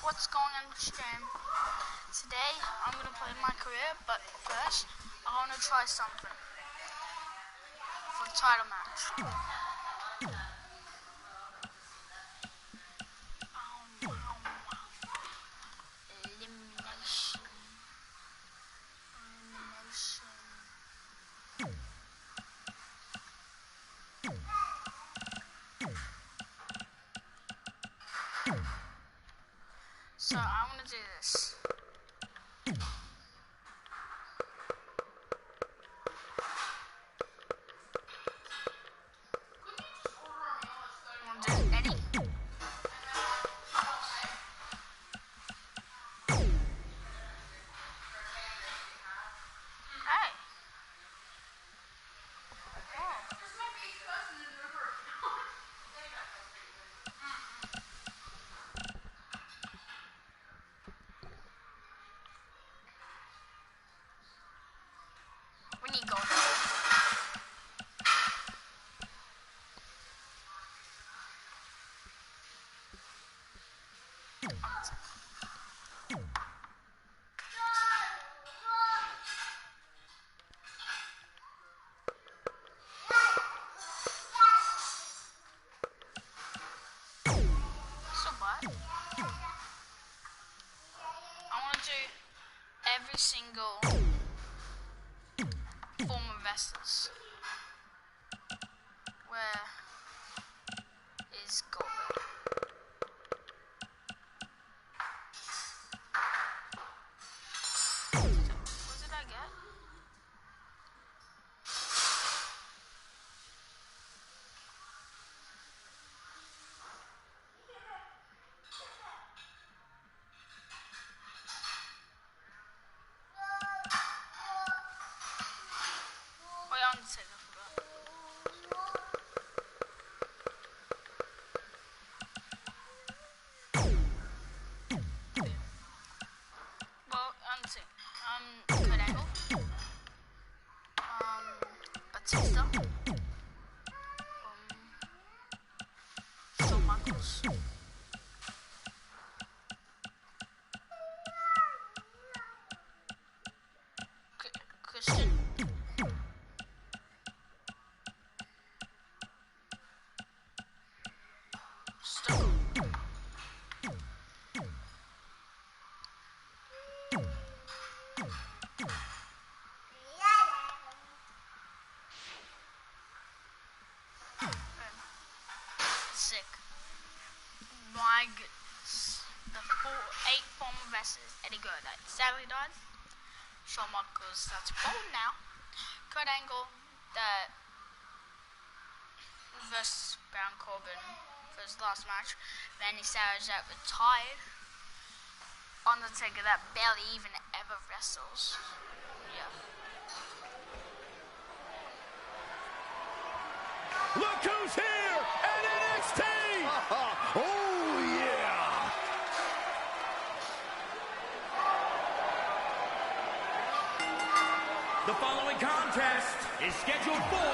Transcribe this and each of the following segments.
what's going on the stream? Today I'm going to play my career, but first I want to try something for the title match. Elimination. So I want to do this. I want to do Eddie. Hey. We need gold. So what? I want to do every single form of vessels. Where is gold? What did I get? Wait, I want to say that. Kurt Angle, Batista, Shawn Michaels, Christian, Stone. Sick. My goodness. The 8 former wrestlers. Eddie Guerrero that sadly died. Shawn Michaels, that's old now. Kurt Angle, that versus Baron Corbin for his last match. Randy Savage that retired. Undertaker that barely even ever wrestles. Yeah. Look who's here at NXT! Oh, yeah! The following contest is scheduled for...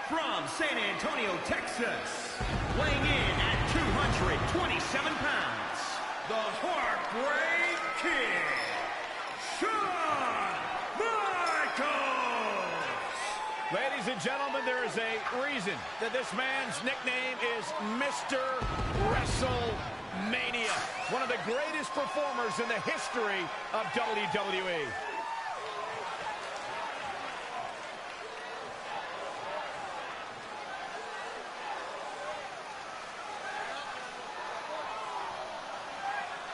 From San Antonio, Texas, weighing in at 227 pounds, the Heartbreak Kid, Shawn Michaels! Ladies and gentlemen, there is a reason that this man's nickname is Mr. WrestleMania, one of the greatest performers in the history of WWE.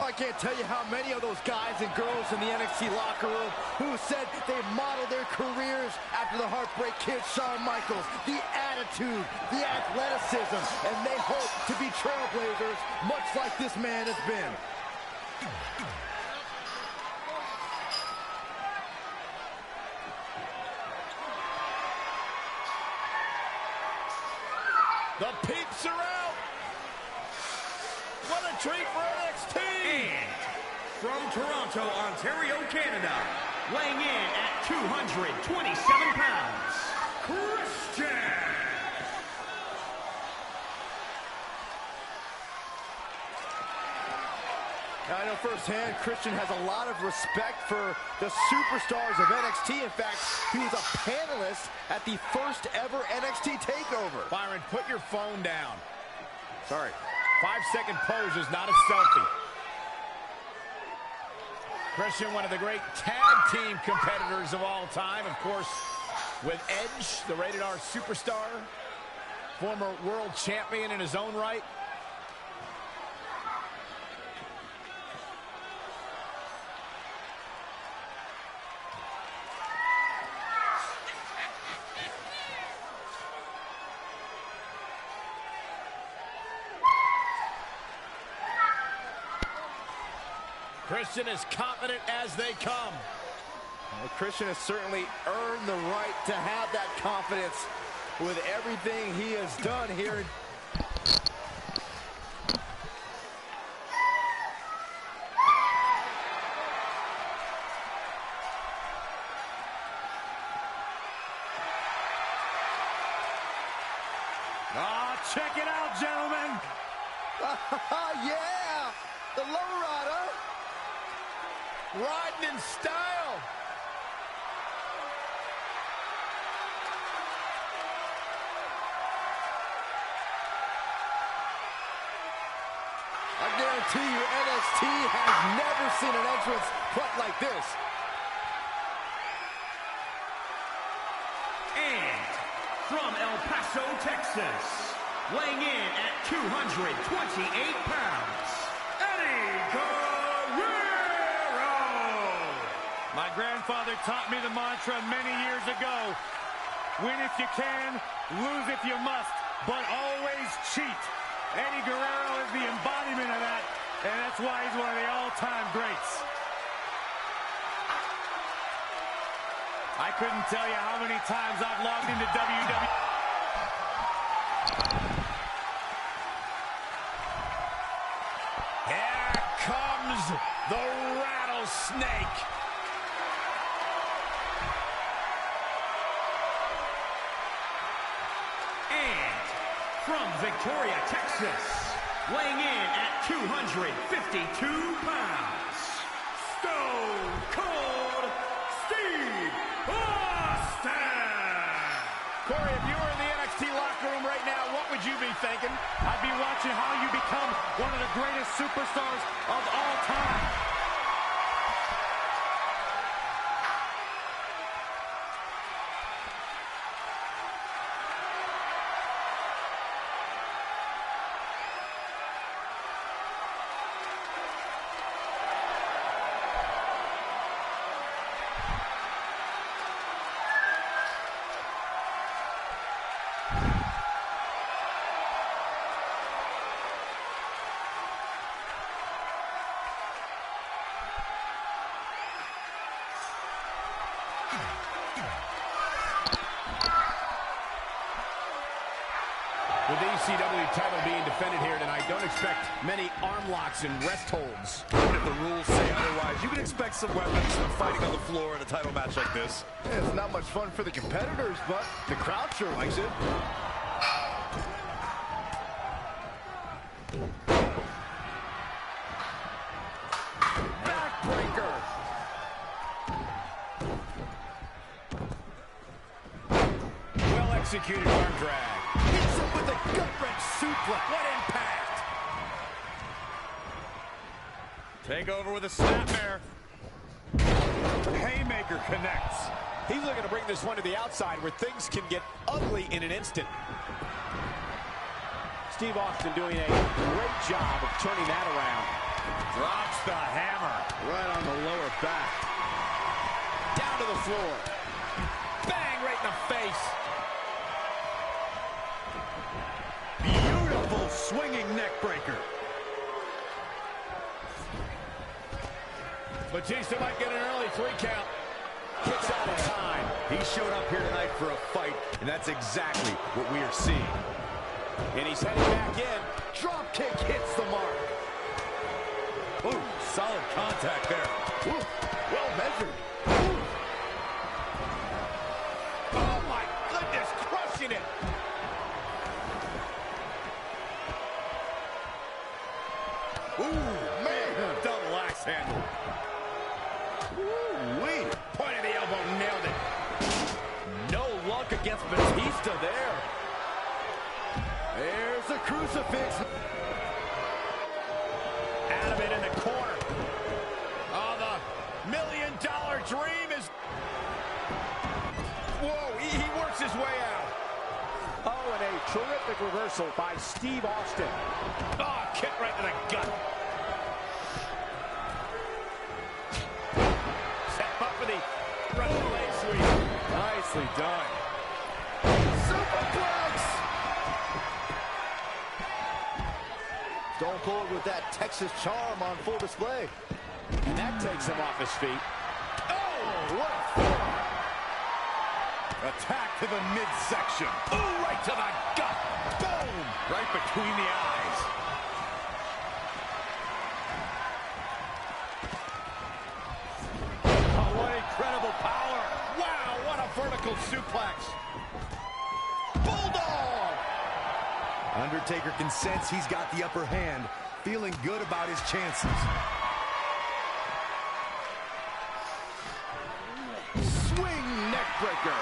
I can't tell you how many of those guys and girls in the NXT locker room who said they modeled their careers after the Heartbreak Kid, Shawn Michaels. The attitude, the athleticism, and they hope to be trailblazers much like this man has been. The peeps are out. What a treat for NXT. And from Toronto, Ontario, Canada, weighing in at 227 pounds, Christian. Now, I know firsthand Christian has a lot of respect for the superstars of NXT. In fact, he was a panelist at the first ever NXT TakeOver. Byron, put your phone down. Sorry. 5-second pose is not a selfie. Christian, one of the great tag team competitors of all time, of course, with Edge, the Rated R superstar, former world champion in his own right. Christian is confident as they come. Well, Christian has certainly earned the right to have that confidence with everything he has done here. Check it out, gentlemen. Yeah, the lowrider. Riding in style. I guarantee you NXT has never seen an entrance quite like this. And from El Paso, Texas, weighing in at 228 pounds, Eddie Guerrero. My grandfather taught me the mantra many years ago. Win if you can, lose if you must, but always cheat. Eddie Guerrero is the embodiment of that, and that's why he's one of the all-time greats. I couldn't tell you how many times I've logged into WWE. Here comes the rattlesnake. And from Victoria, Texas, weighing in at 252 pounds, Stone Cold Steve Austin. Corey, if you were in the NXT locker room right now, what would you be thinking? I'd be watching how you become one of the greatest superstars of all time. With the ECW title being defended here tonight, don't expect many arm locks and wrist holds. Even if the rules say otherwise, you can expect some weapons when fighting on the floor in a title match like this. Yeah, it's not much fun for the competitors, but the crowd sure likes it. Backbreaker. Well executed arm drag. Hits him with a gut-wrench suplex. What impact! Take over with a snapmare. Haymaker connects. He's looking to bring this one to the outside where things can get ugly in an instant. Steve Austin doing a great job of turning that around. Drops the hammer. Right on the lower back. Down to the floor. Bang, right in the face. Beautiful swinging neck breaker. Batista might get an early 3 count. Kicks out of time. He showed up here tonight for a fight, and that's exactly what we are seeing. And he's heading back in. Drop kick hits the mark. Ooh, solid contact there. Ooh, well measured. Oh, my goodness, crushing it. Ooh, man, double axe handle. Ooh-wee. Point of the elbow, nailed it. No luck against Batista there. There's the crucifix. Adamant in the corner. Oh, the $1 million dream is... Whoa, he works his way out. Oh, and a terrific reversal by Steve Austin. Oh, kick right to the gut. Set him up for the running leg sweep. Nicely done. Superplex. Stone Cold with that Texas charm on full display. And that takes him off his feet. Oh, what a forearm. Attack to the midsection. Ooh, right to the gut. Boom. Right between the eyes. Oh, what incredible power. Wow, what a vertical suplex. Bulldog. Undertaker can sense he's got the upper hand, feeling good about his chances. Swing neck breaker.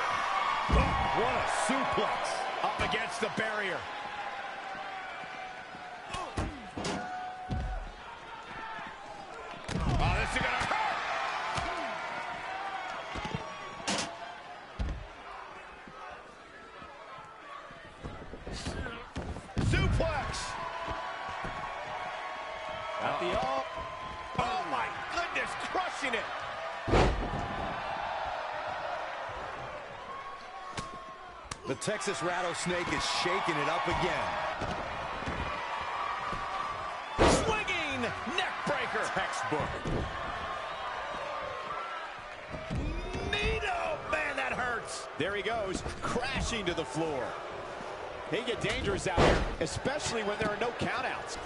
Oh, what a suplex. Up against the barrier. Oh, this is gonna hurt. Suplex. At the all. Oh my goodness, crushing it. The Texas Rattlesnake is shaking it up again. Swinging neck breaker. Textbook. Nito, man, that hurts. There he goes, crashing to the floor. They get dangerous out here, especially when there are no countouts.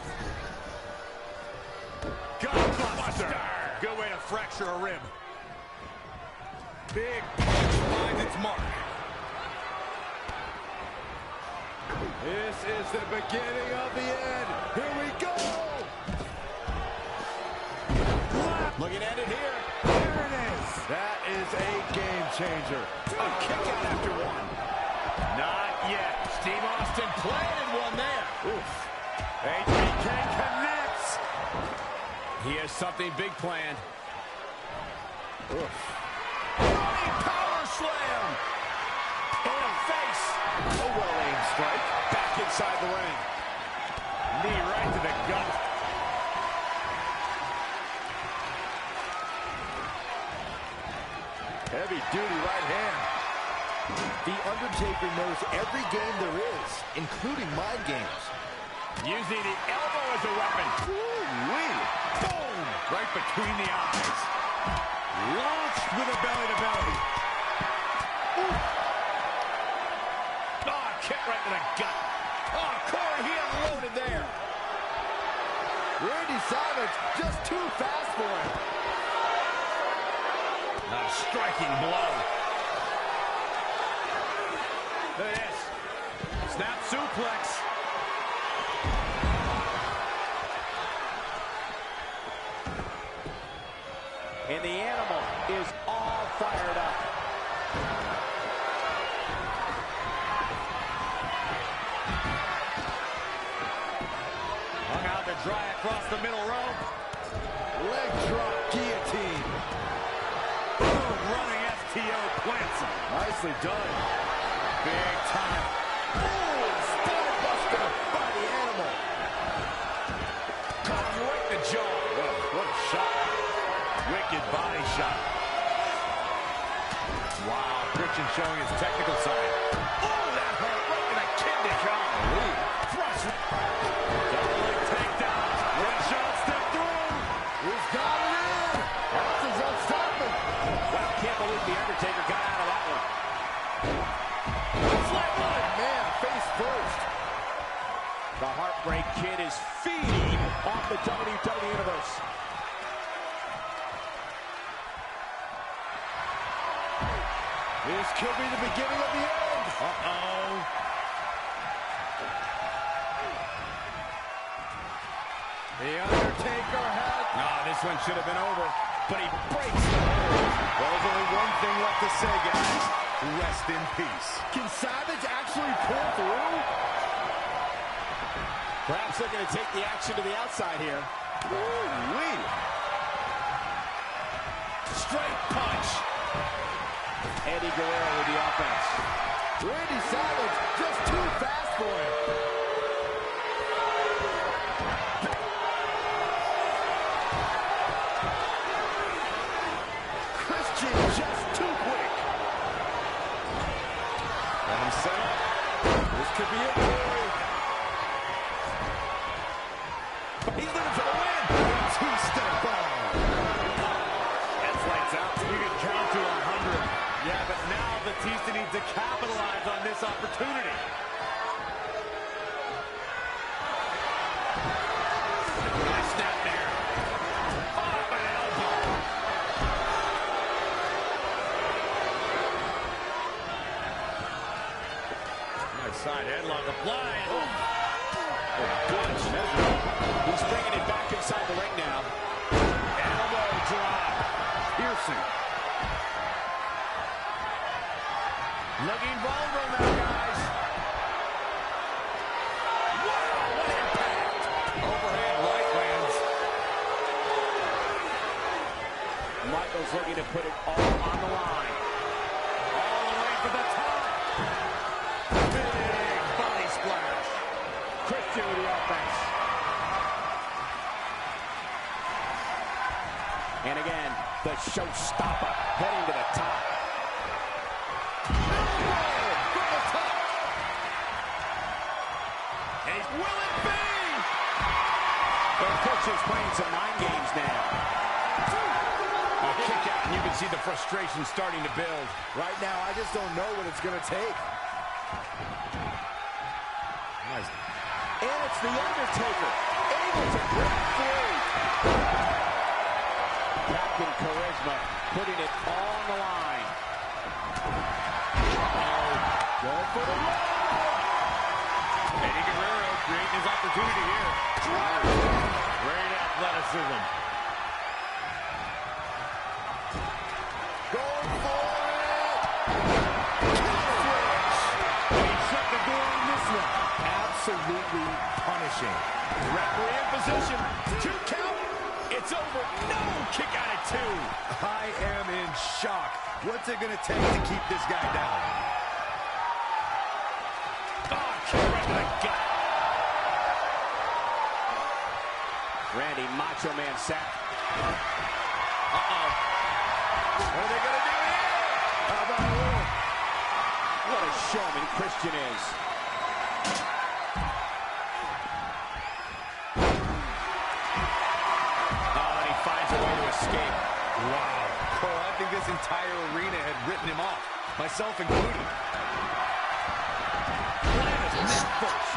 Gutbuster. Good way to fracture a rib. Big punch finds its mark. This is the beginning of the end. Here we go. Looking at it here. There it is. That is a game changer. A kick out after one. Not yet. Steve Austin planted one there. Oof. HBK connects. He has something big planned. Oof. Running power slam. In the face. A well-aimed strike. Back inside the ring. Knee right to the gut. Heavy-duty right hand. The Undertaker knows every game there is, including mind games. Using the elbow as a weapon. Woo-wee. Boom! Right between the eyes. Launched with a belly-to-belly. Oh, kick right to the gut. Oh, Corey, he unloaded there. Randy Savage just too fast for him. A striking blow. Look at this. Snap suplex. And the animal is all fired up. Hung out to dry across the middle rope. Leg drop guillotine. Boom, running FTO plants him. Nicely done. Big time. Ooh, stunner buster by the animal. Caught him right in the jaw. Wicked body shot. Wow, Christian showing his technical side. Oh, that hurt right in the kidney. Golly. Thrust. Double leg takedown. One shot, step through. He's got it in. Austin's unstoppable. Wow, can't believe The Undertaker got out of that one. Flatline, man, face first. The Heartbreak Kid is feeding off the WWE Universe. This could be the beginning of the end. Uh-oh. The Undertaker had... Ah, this one should have been over, but he breaks the hold. Well, there's only one thing left to say, guys. Rest in peace. Can Savage actually pull through? Perhaps they're going to take the action to the outside here. Ooh-wee. Straight punch. Eddie Guerrero with the offense. Randy Savage just too fast for him. Christian just too quick. Let him set up. This could be it, Corey. He's looking for the win. Two-step bomb. That's lights out. You can count to 100. Yeah, but now Batista needs to capitalize on this opportunity. Nice snap there. Oh, an elbow. Nice side headlock applied. Punch. He's bringing it back inside the ring now. Elbow drop. Piercing. Looking vulnerable now, guys. Wow, what impact. Overhand right lands. Michaels looking to put it all on the line. All the way to the top. Big body splash. Christian with the offense. And again, the showstopper heading to the top. Will it be? Well, Christian's playing some mind games now. A kick out, and you can see the frustration starting to build. Right now, I just don't know what it's going to take. Nice. And it's The Undertaker, able to break free. Captain Charisma putting it all on the line. Going for the win. Eddie Guerrero creating his opportunity here. Great athleticism. Going for it. He shut the door on this one. Absolutely punishing. Referee in position. 2 count. It's over. No, kick out at 2. I am in shock. What's it going to take to keep this guy down? Oh, kick right to the gut. Randy Macho Man Sapp. Uh-oh. What are they going to do here? How about a little? What a showman Christian is. Oh, and he finds a way to escape. Wow. Cole, I think this entire arena had written him off, myself included. Neck first.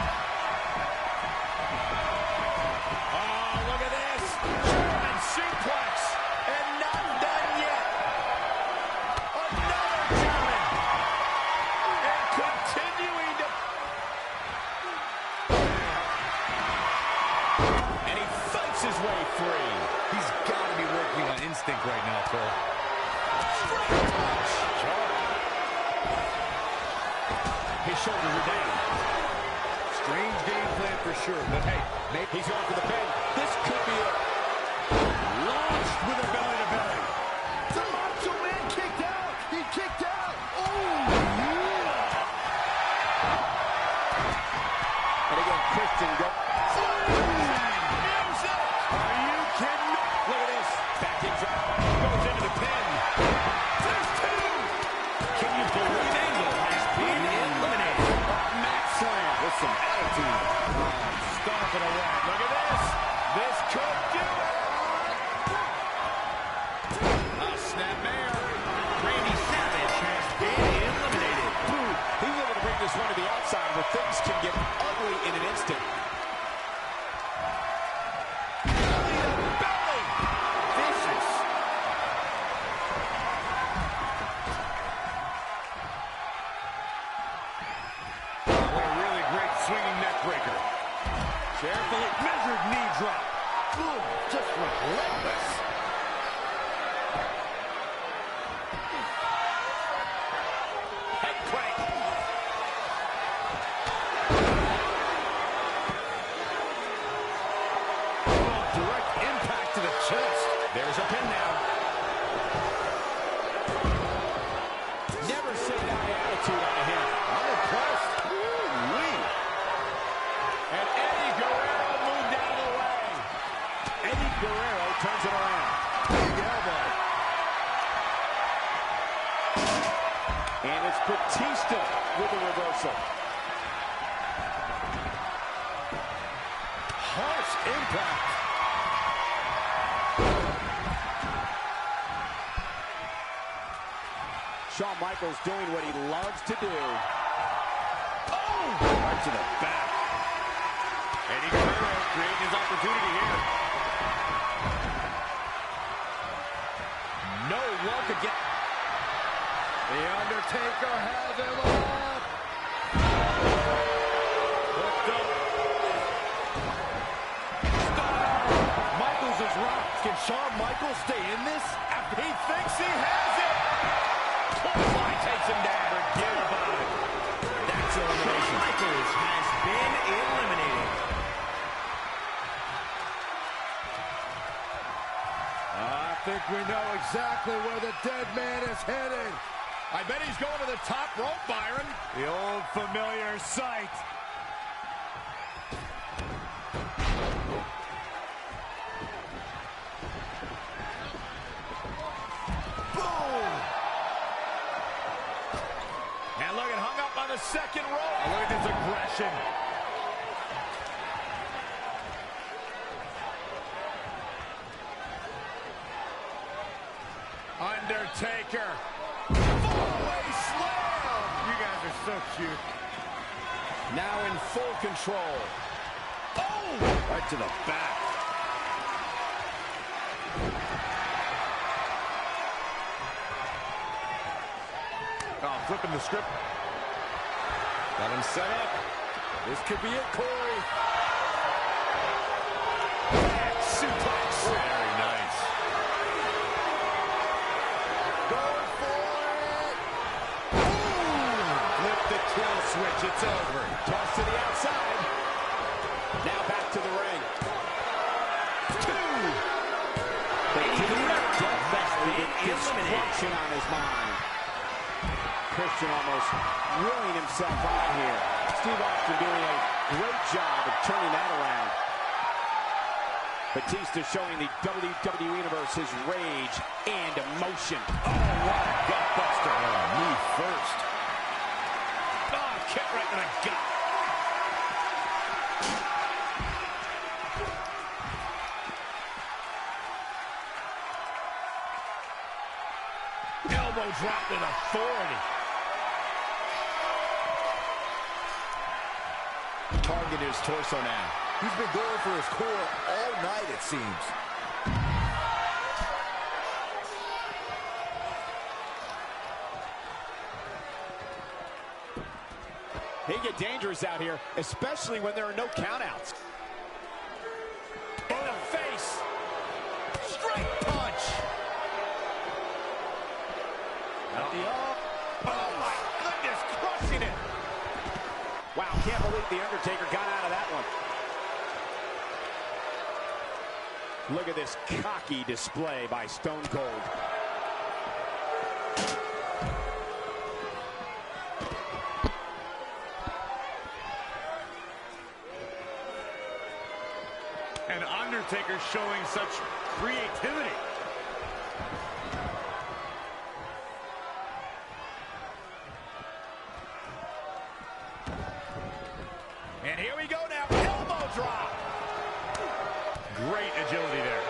Oh, look at this. German suplex. And not done yet. Another German. And continuing to... And he fights his way free. He's got to be working on instinct right now, Cole. Straight touch. His shoulders are down. Strange game plan for sure, but hey, maybe He's going for the pin. This could be it. Launched with a belly-to-belly. The Macho Man kicked out. He kicked out. Oh, yeah. And again, Christian go. Are you kidding me? Look at this. Back in. stepping away. Look at this. This could do it. A snapmare. Randy Savage has been eliminated. Boom. He's able to bring this one to the outside where things can get ugly in an instant. Belly. Vicious. What a really great swinging neck breaker. Carefully measured knee drop. Boom, just relentless. Head crank. Oh, direct impact to the chest. There's a pin now. Never say die attitude out of him. I'm impressed. Ooh-wee. And Eddie Guerrero moved out of the way. Eddie Guerrero turns it around. Big elbow. And it's Batista with a reversal. Harsh impact. Shawn Michaels doing what he loves to do. Oh! Right to the back. Eddie Guerrero creating his opportunity here. No look again. The Undertaker has him up. Hooked up. Michaels is rocked. Can Shawn Michaels stay in this? He thinks he has it. Clothesline takes him down. Forget about it. That's elimination. Michaels has been eliminated. I think we know exactly where the dead man is headed. I bet he's going to the top rope, Byron. The old familiar sight. Boom! And look at hung up on the second rope. Look at this aggression. Undertaker. Fallaway slam. You guys are so cute. Now in full control. Oh! Right to the back. Oh, flipping the script. Got him set up. This could be it, Corey. Back suplex. Very nice. Going for it. Flip the kill switch. It's over. Toss to the outside. Now back to the ring. Two. Destruction on his mind. Christian almost ruining himself out here. Steve Austin doing a great job of turning that around. Batista showing the WWE Universe his rage and emotion. Oh, what a gutbuster. Me first. Oh, kick right in the gut. Elbow drop with authority. Target his torso now. He's been going for his core all night, it seems. They get dangerous out here, especially when there are no countouts. In the face. Straight punch. At the arm. Oh my goodness, crushing it. Wow, can't believe The Undertaker got out of that one. Look at this cocky display by Stone Cold. And Undertaker showing such creativity. And here we go now, elbow drop. great agility there.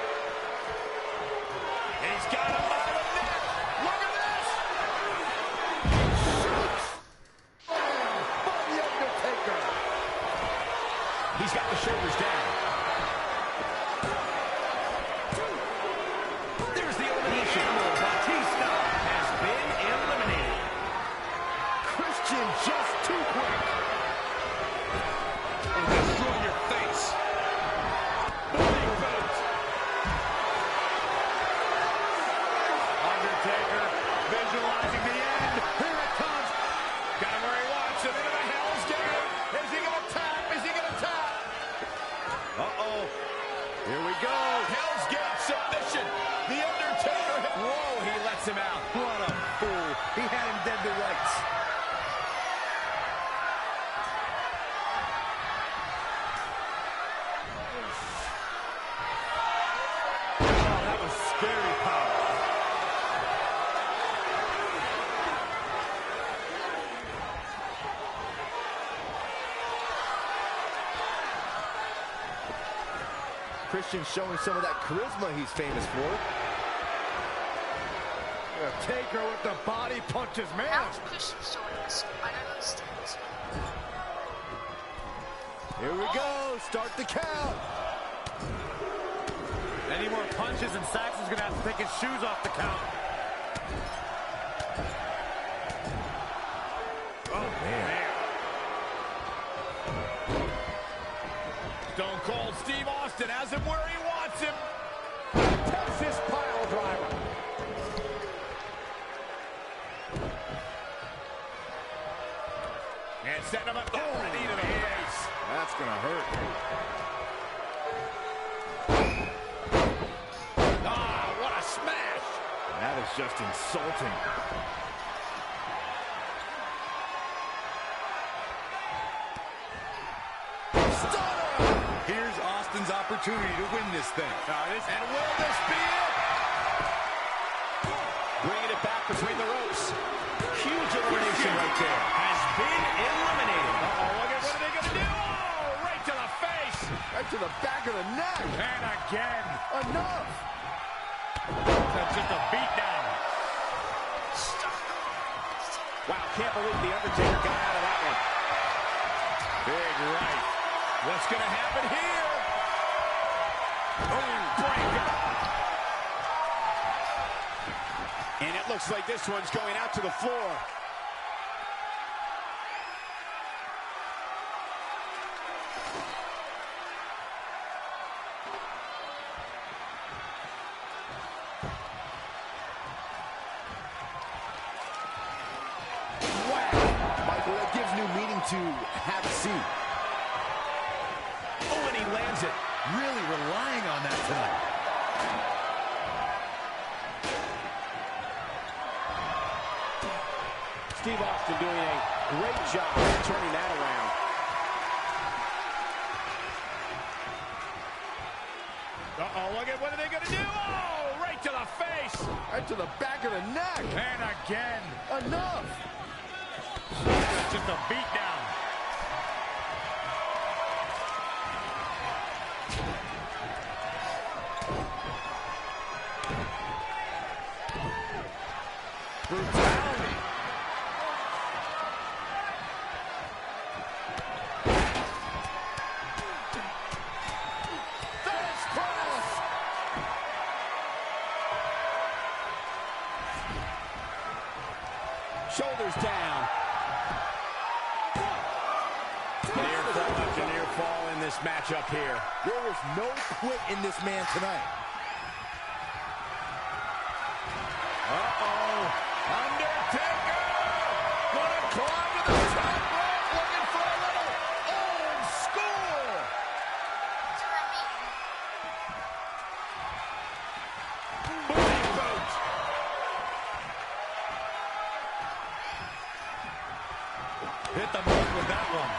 He's got him by the neck. Look at this. From The Undertaker. He's got the shoulders down. There's the elimination. Batista has been eliminated. Christian just too quick. It'll destroy your face. Big boot. Undertaker visualizing the end. Here it comes. Got him where he wants him, into the Hell's Gate. Is he going to tap? Is he going to tap? Uh-oh. Here we go. Hell's Gate submission. The Undertaker. Whoa, he lets him out. What a fool. He had him dead to rights. Oh, that was scary power. Christian showing some of that charisma he's famous for. Taker with the body punches, man. How's Christian showing this? I don't understand this. Here we go. Start the count. Any more punches and Saxon's going to have to take his shoes off the count. Oh, man. Stone Cold Steve Austin has him where he wants him. Texas pile driver. And setting him up. Oh, knee to the face. That's going to hurt. Ah, what a smash. That is just insulting. Stunner! Here's Austin's opportunity to win this thing. And will this be it? Bringing it back between the ropes. Huge elimination right there. Has been eliminated. Uh-oh, look at what are they going to do? Oh, right to the face. Right to the back of the neck. And again. Enough. That's just a beatdown. Wow, can't believe the Undertaker got out of that one. Big right. What's going to happen here? Breaker. And it looks like this one's going out to the floor. Michael, that gives new meaning to have a seat. Oh, and he lands it. Really relying on that tonight. Steve Austin doing a great job of turning that around. Uh-oh, look at what are they going to do? Oh, right to the face. Right to the back of the neck. And again. Enough. That's just a beatdown. Brutality. Face press. Shoulders down. Near fall after near fall in this matchup here. There is no quit in this man tonight. Uh-oh. Undertaker! Gonna climb to the top rope, looking for a little old school. That's what I mean. Booty boot. Hit the mark with that one.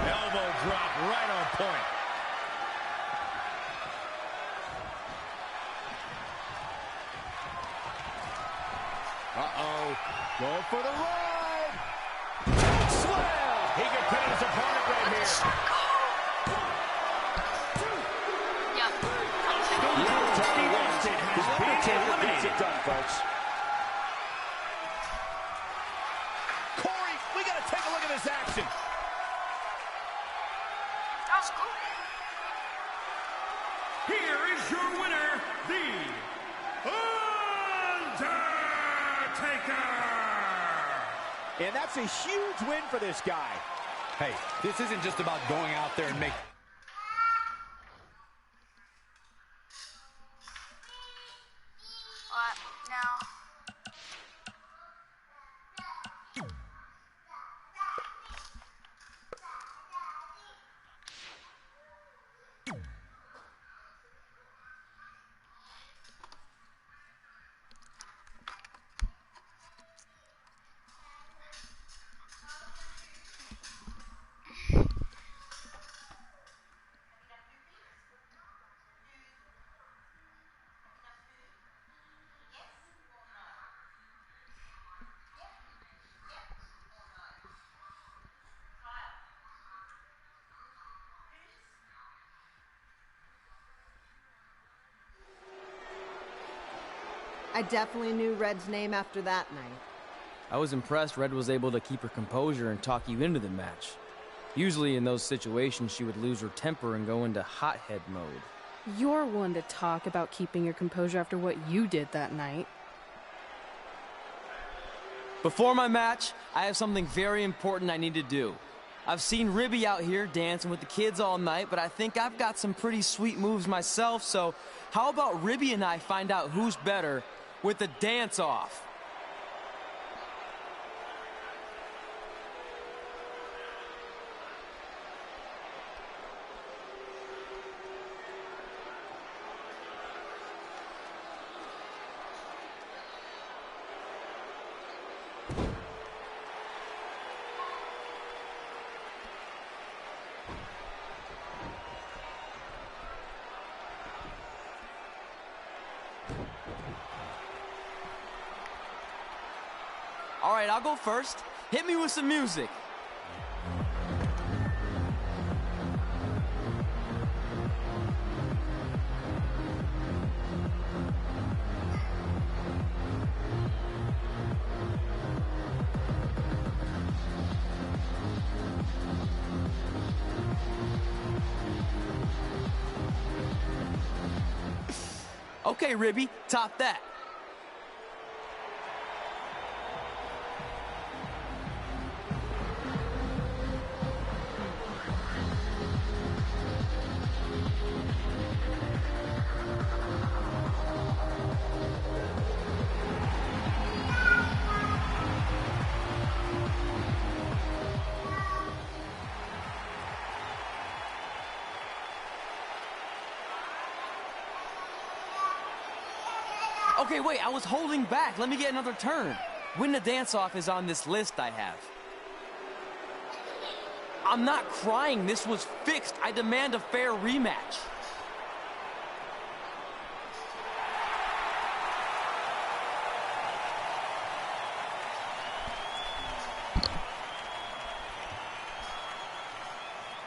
Elbow drop right on point. Uh-oh. Going for the ride. Slam. He Yep. Gets it done, folks. Corey, we got to take a look at this action. That was cool. Here is your winner, The Undertaker! And that's a huge win for this guy. Hey, this isn't just about going out there and making... Alright, now. I definitely knew Red's name after that night. I was impressed Red was able to keep her composure and talk you into the match. Usually in those situations, she would lose her temper and go into hothead mode. You're one to talk about keeping your composure after what you did that night. Before my match, I have something very important I need to do. I've seen Ribby out here dancing with the kids all night, but I think I've got some pretty sweet moves myself, so how about Ribby and I find out who's better with the dance-off? All right, I'll go first. Hit me with some music. Okay, Ribby, top that. Okay, wait, I was holding back. Let me get another turn. Win the dance-off is on this list I have. I'm not crying. This was fixed. I demand a fair rematch.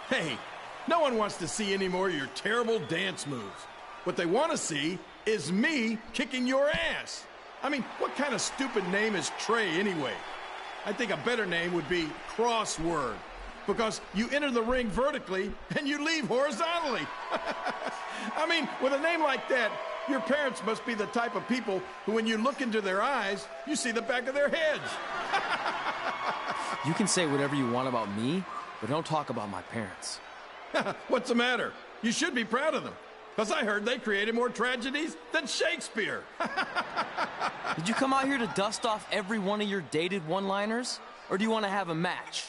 Hey, no one wants to see any more of your terrible dance moves. What they want to see is me kicking your ass. I mean, what kind of stupid name is Trey anyway? I think a better name would be Crossword, because you enter the ring vertically and you leave horizontally. I mean, with a name like that, your parents must be the type of people who, when you look into their eyes, you see the back of their heads. You can say whatever you want about me, but don't talk about my parents. What's the matter? You should be proud of them, because I heard they created more tragedies than Shakespeare. Did you come out here to dust off every one of your dated one-liners? Or do you want to have a match?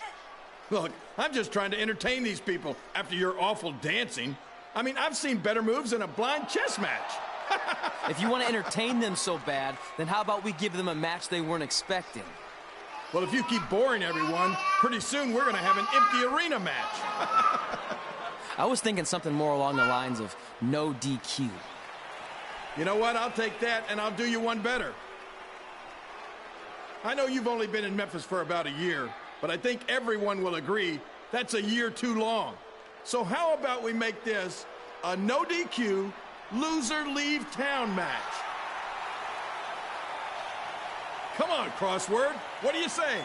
Look, I'm just trying to entertain these people after your awful dancing. I mean, I've seen better moves than a blind chess match. If you want to entertain them so bad, then how about we give them a match they weren't expecting? Well, if you keep boring everyone, pretty soon we're going to have an empty arena match. I was thinking something more along the lines of no DQ. You know what? I'll take that, and I'll do you one better. I know you've only been in Memphis for about a year, but I think everyone will agree That's a year too long. So how about we make this a no DQ, loser leave town match? Come on, Crossword. What do you say?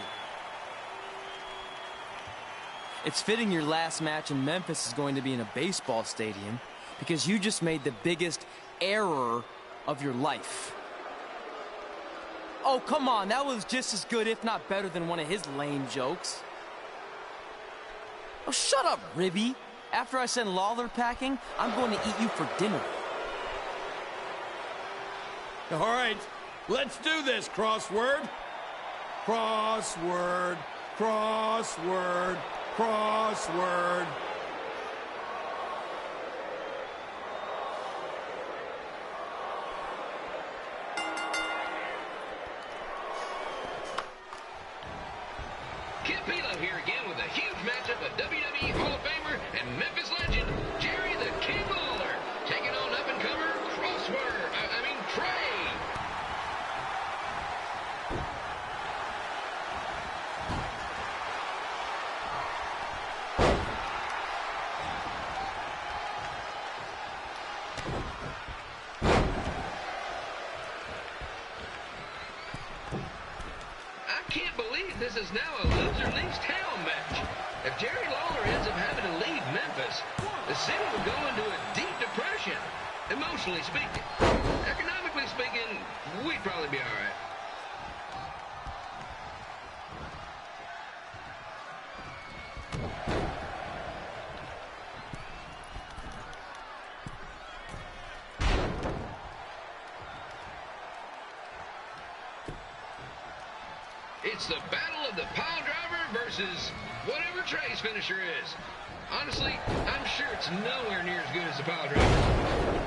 It's fitting your last match in Memphis is going to be in a baseball stadium because you just made the biggest error of your life. Oh, come on. That was just as good, if not better, than one of his lame jokes. Oh, shut up, Ribby. After I send Lawler packing, I'm going to eat you for dinner. All right, let's do this, Crossword. Crossword, crossword, crossword. Kip Pilo here again with a huge matchup of WWE Hall of Famer and Memphis legend, Jerry the King Lawler, taking on up-and-comer Trey. I can't believe this is now a loser leaves town match. If Jerry Lawler ends up having to leave Memphis, the city will go into a deep depression, emotionally speaking. Economically speaking, we'd probably be all right. It's the battle of the pile driver versus whatever Trey's finisher is. Honestly, I'm sure it's nowhere near as good as the pile driver.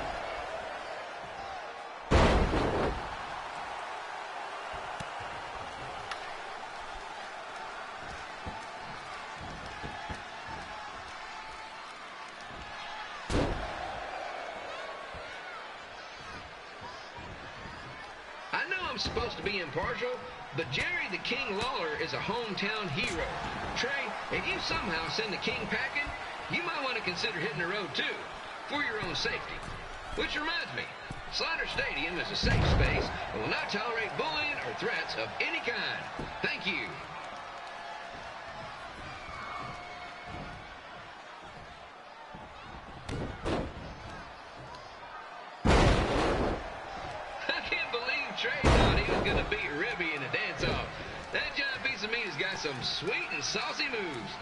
I know I'm supposed to be impartial, but Jerry the King Lawler is a hometown hero. Trey, if you somehow send the King packing, you might want to consider hitting the road too, for your own safety. Which reminds me, Slaughter Stadium is a safe space and will not tolerate bullying or threats of any kind. Thank you. I can't believe Trey thought he was going to beat Ribby in a dance-off. That giant piece of meat has got some sweet and saucy moves.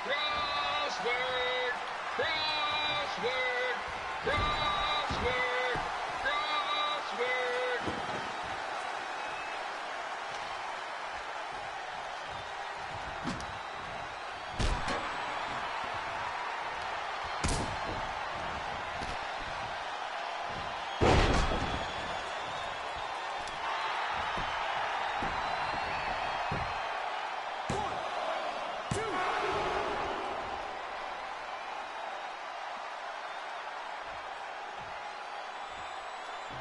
Crossword, crossword, crossword, crossword.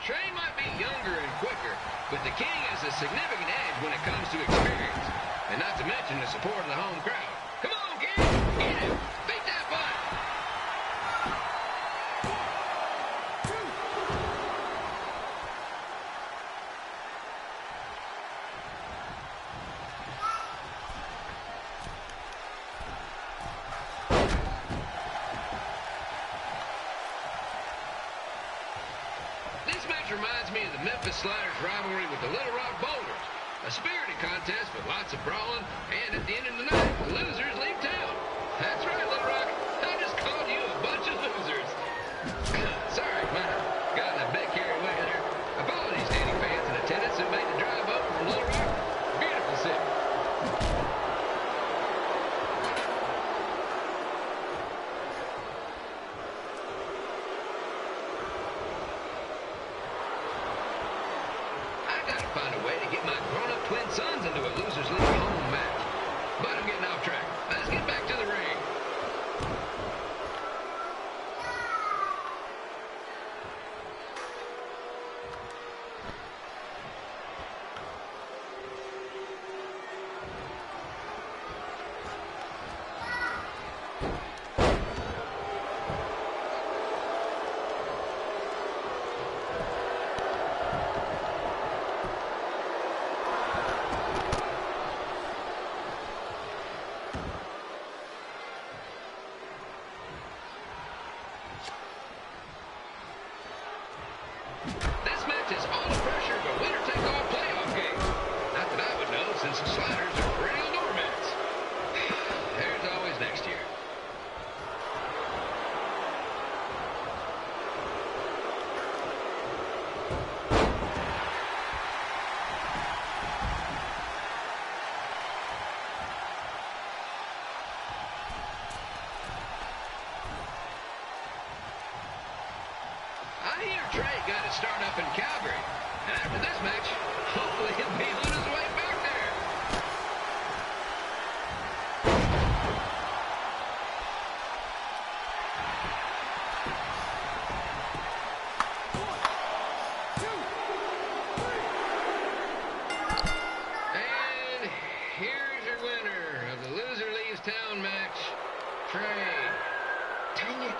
Trey might be younger and quicker, but the King has a significant edge when it comes to experience, and not to mention the support of the home crowd. Come on, King! Get him! Beat that butt! This match reminds me of the Memphis Sliders rivalry with the Little Rock Boulders. A spirited contest with lots of brawling, and at the end of the night, the losers leave town. That's right, Little Rock. I just called you a bunch of losers. Sorry, might have gotten a bit carried away there. Apologies to any fans in attendance who made the drive over from Little Rock. Beautiful city. find a way to get my grown-up twin sons into a Losers League home match. But I'm getting off track. Let's get back to the ring. This match is all the pressure of a winner-take-all playoff game. Not that I would know, since the Sliders are perennial doormats. There's always next year. I hear Trey got to start up in Calgary. And after this match, hopefully he'll be on his way back there. And here's your winner of the Loser Leaves Town match, Trey. Dang it.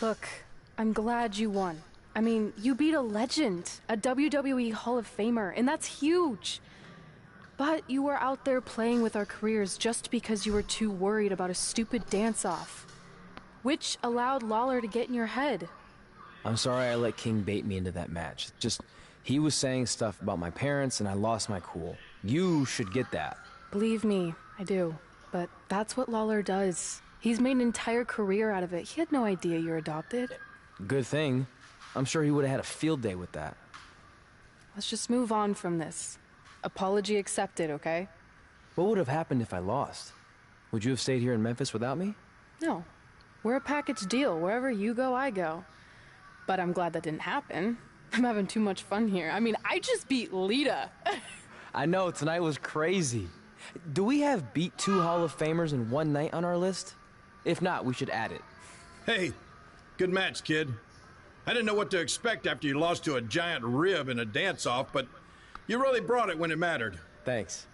Look, I'm glad you won. I mean, you beat a legend, a WWE Hall of Famer, and that's huge. But you were out there playing with our careers just because you were too worried about a stupid dance-off, which allowed Lawler to get in your head. I'm sorry I let King bait me into that match. Just, he was saying stuff about my parents and I lost my cool. You should get that. Believe me, I do. But that's what Lawler does. He's made an entire career out of it. He had no idea you're adopted. Good thing. I'm sure he would have had a field day with that. Let's just move on from this. Apology accepted, okay? What would have happened if I lost? Would you have stayed here in Memphis without me? No. We're a package deal. Wherever you go, I go. But I'm glad that didn't happen. I'm having too much fun here. I mean, I just beat Lita. I know, tonight was crazy. Do we have beat 2 Hall of Famers in one night on our list? If not, we should add it. Hey, good match, kid. I didn't know what to expect after you lost to a giant rib in a dance-off, but you really brought it when it mattered. Thanks.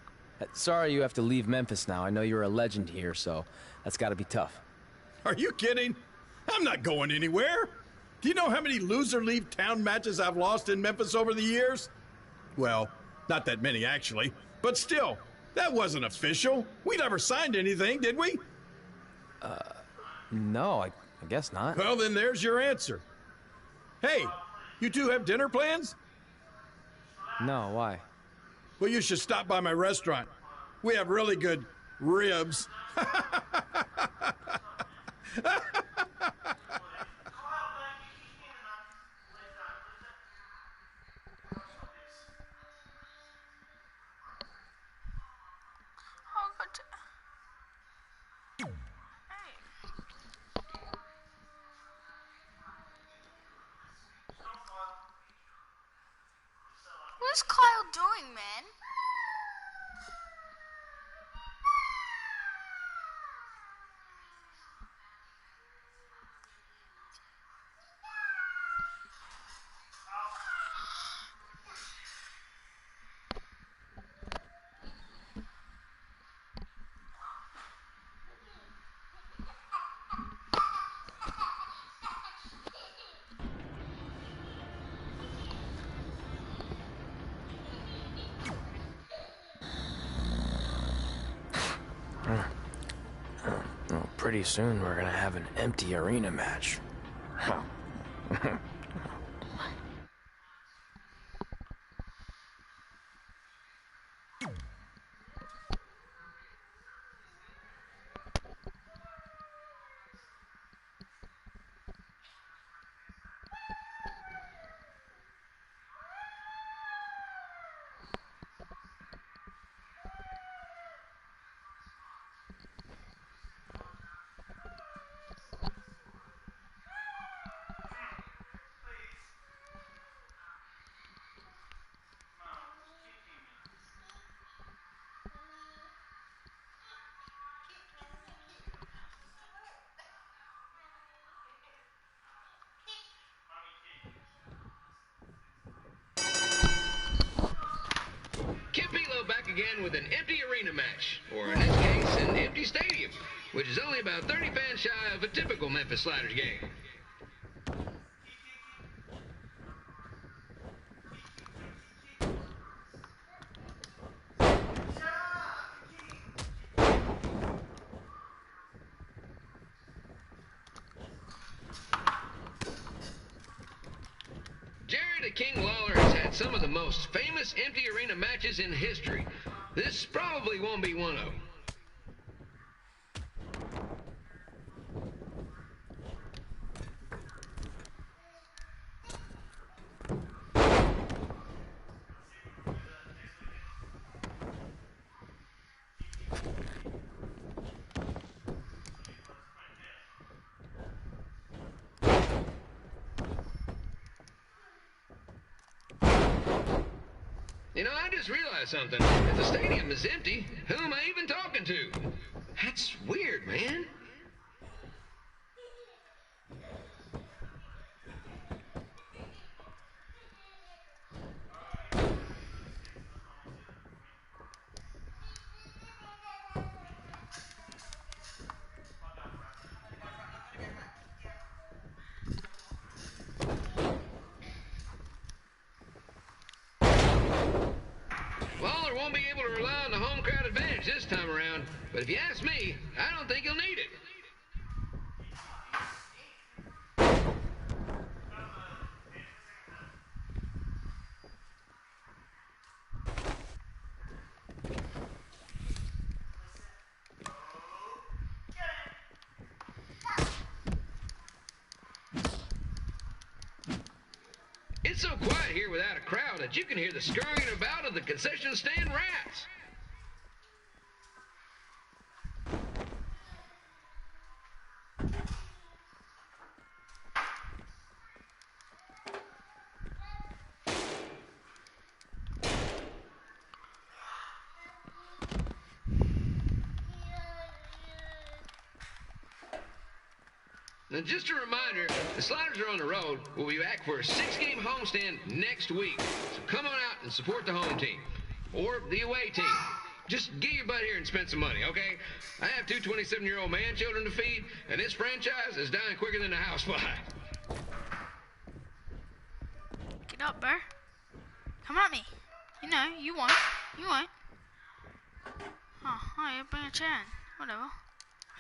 Sorry you have to leave Memphis now. I know you're a legend here, so that's gotta be tough. Are you kidding? I'm not going anywhere. Do you know how many Loser Leave Town matches I've lost in Memphis over the years? Well, not that many, actually. But still, that wasn't official. We never signed anything, did we? No, I guess not. Well, then there's your answer. Hey, you two have dinner plans? No, why? Well, you should stop by my restaurant. We have really good ribs. What's Kyle doing, man? pretty soon we're gonna have an empty arena match. Huh. Back again with an empty arena match, or in this case, an empty stadium, which is only about 30 fans shy of a typical Memphis Sliders game. Jerry the King Lawler has had some of the most famous empty arena matches in history. This probably won't be one of them. You know, I just realized something. If the stadium is empty, who am I even talking to? That's weird, man. Lawler won't be able to rely on the home crowd advantage this time around, but if you ask me, I don't think he'll need it. It's so quiet here without a crowd that you can hear the scurrying about of the concession stand rats. Now, just a reminder, the Sliders are on the road. We'll be back for a 6-game homestand next week. So come on out and support the home team. Or the away team. Just get your butt here and spend some money, okay? I have 2 27-year-old man-children to feed, and this franchise is dying quicker than a housefly. Get up, bro. Come at me. You know, you won't. You won't. Oh, yeah, bring a chair in. Whatever.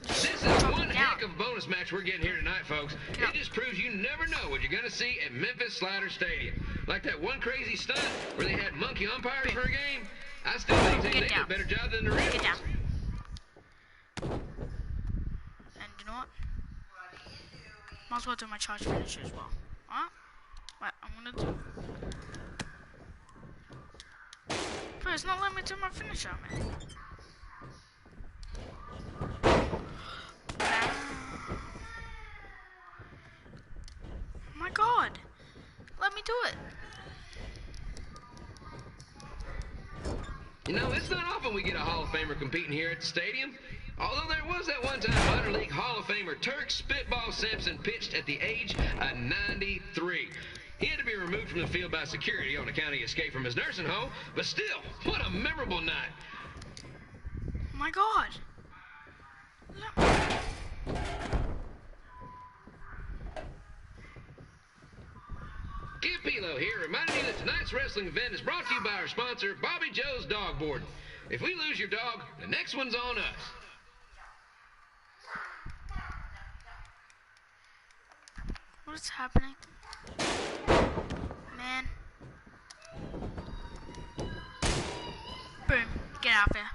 This is one heck of a bonus match we're getting here tonight, folks. It just proves you never know what you're going to see at Memphis Sliders Stadium. Like that one crazy stunt where they had monkey umpires for a game. I still think they did a better job than the real ones. And you know what? Might as well do my charge finisher as well. Alright? What I'm going to do. But it's not letting me do my finisher, man. My God, let me do it. You know, it's not often we get a Hall of Famer competing here at the stadium. Although there was that one time minor league Hall of Famer Turk Spitball Simpson pitched at the age of 93. He had to be removed from the field by security on account he escaped from his nursing home, but still, what a memorable night. My God. Kid Pilo here, reminding you that tonight's wrestling event is brought to you by our sponsor, Bobby Joe's Dog Boarding. If we lose your dog, the next one's on us. What is happening? Man. Boom. Get out of here.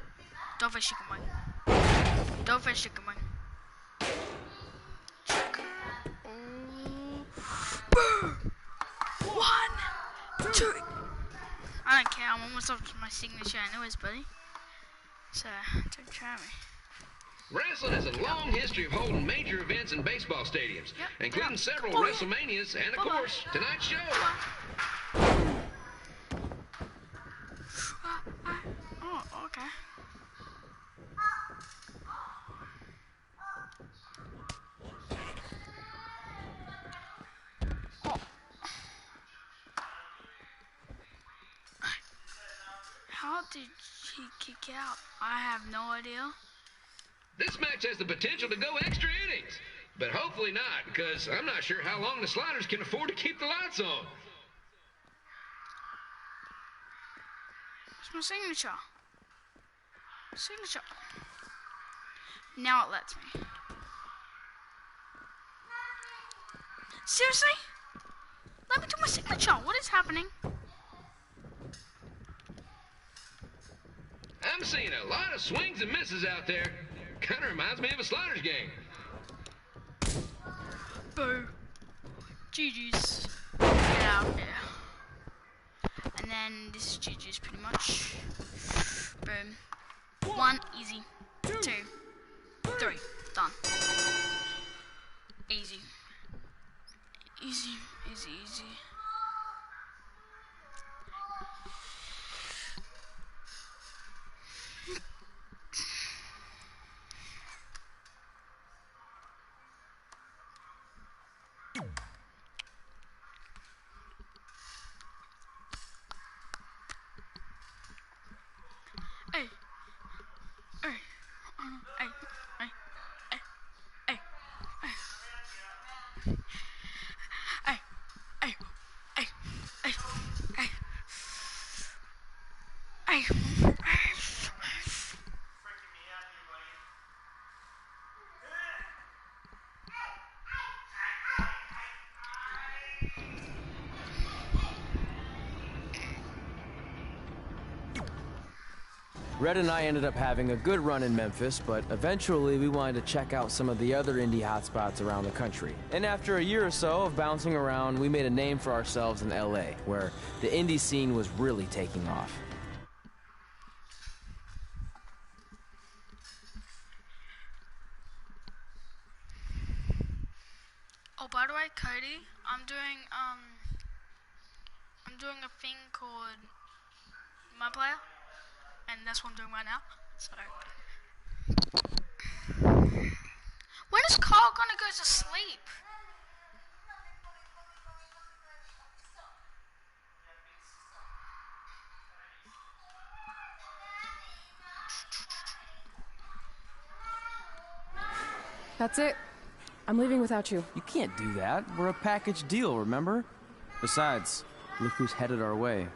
Dolphin chicken wing. Dolphin chicken wing. Boom. 1, 2. I don't care. I'm almost up to my signature anyways, buddy. So, don't try me. Wrestling has a long history of holding major events in baseball stadiums, including several WrestleManias and, of course, tonight's show. Oh, okay. How did he kick out? I have no idea. This match has the potential to go extra innings, but hopefully not, because I'm not sure how long the Sliders can afford to keep the lights on. It's my signature. Signature. Now it lets me. Seriously? Let me do my signature. What is happening? I'm seeing a lot of swings and misses out there. Kind of reminds me of a Sliders game. Boo. GG's. Get out of there. And then this is GG's pretty much. Boom. 1, easy. 2, 3, done. Easy. Easy, easy, easy. Hey. Hey. Hey. Hey. Hey. Hey. Hey. Hey. Hey. Hey. Hey. Red and I ended up having a good run in Memphis, but eventually we wanted to check out some of the other indie hotspots around the country. And after a year or so of bouncing around, we made a name for ourselves in LA, where the indie scene was really taking off. Oh, by the way, Cody, I'm doing a thing called My Player, and that's what I'm doing right now. So, when is Carl gonna go to sleep? That's it. I'm leaving without you. You can't do that. We're a package deal, remember? Besides, look who's headed our way.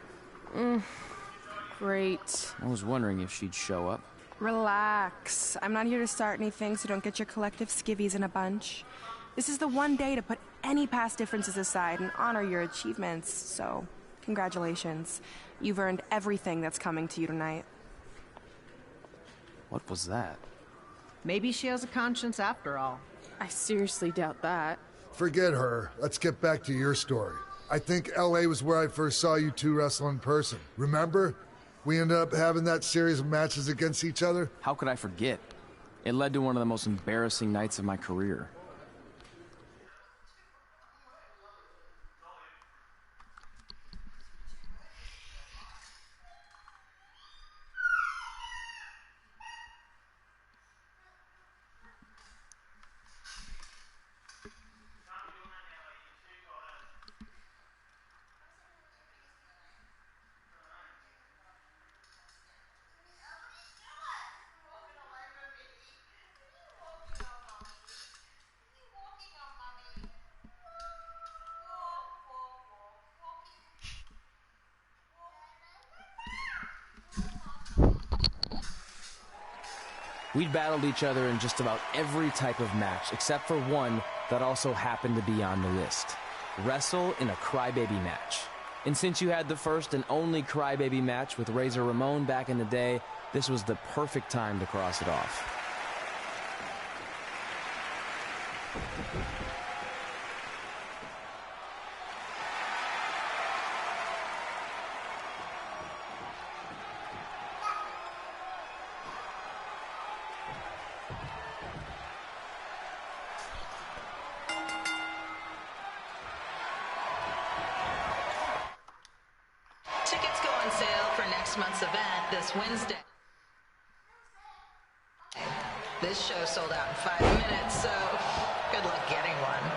Great. I was wondering if she'd show up. Relax. I'm not here to start anything, so don't get your collective skivvies in a bunch. This is the one day to put any past differences aside and honor your achievements, so congratulations. You've earned everything that's coming to you tonight. What was that? Maybe she has a conscience after all. I seriously doubt that. Forget her. Let's get back to your story. I think LA was where I first saw you two wrestle in person. Remember? We ended up having that series of matches against each other. How could I forget? It led to one of the most embarrassing nights of my career. We'd battled each other in just about every type of match, except for one that also happened to be on the list. Wrestle in a crybaby match. And since you had the first and only crybaby match with Razor Ramon back in the day, this was the perfect time to cross it off. Tickets go on sale for next month's event this Wednesday. This show sold out in 5 minutes, so good luck getting one.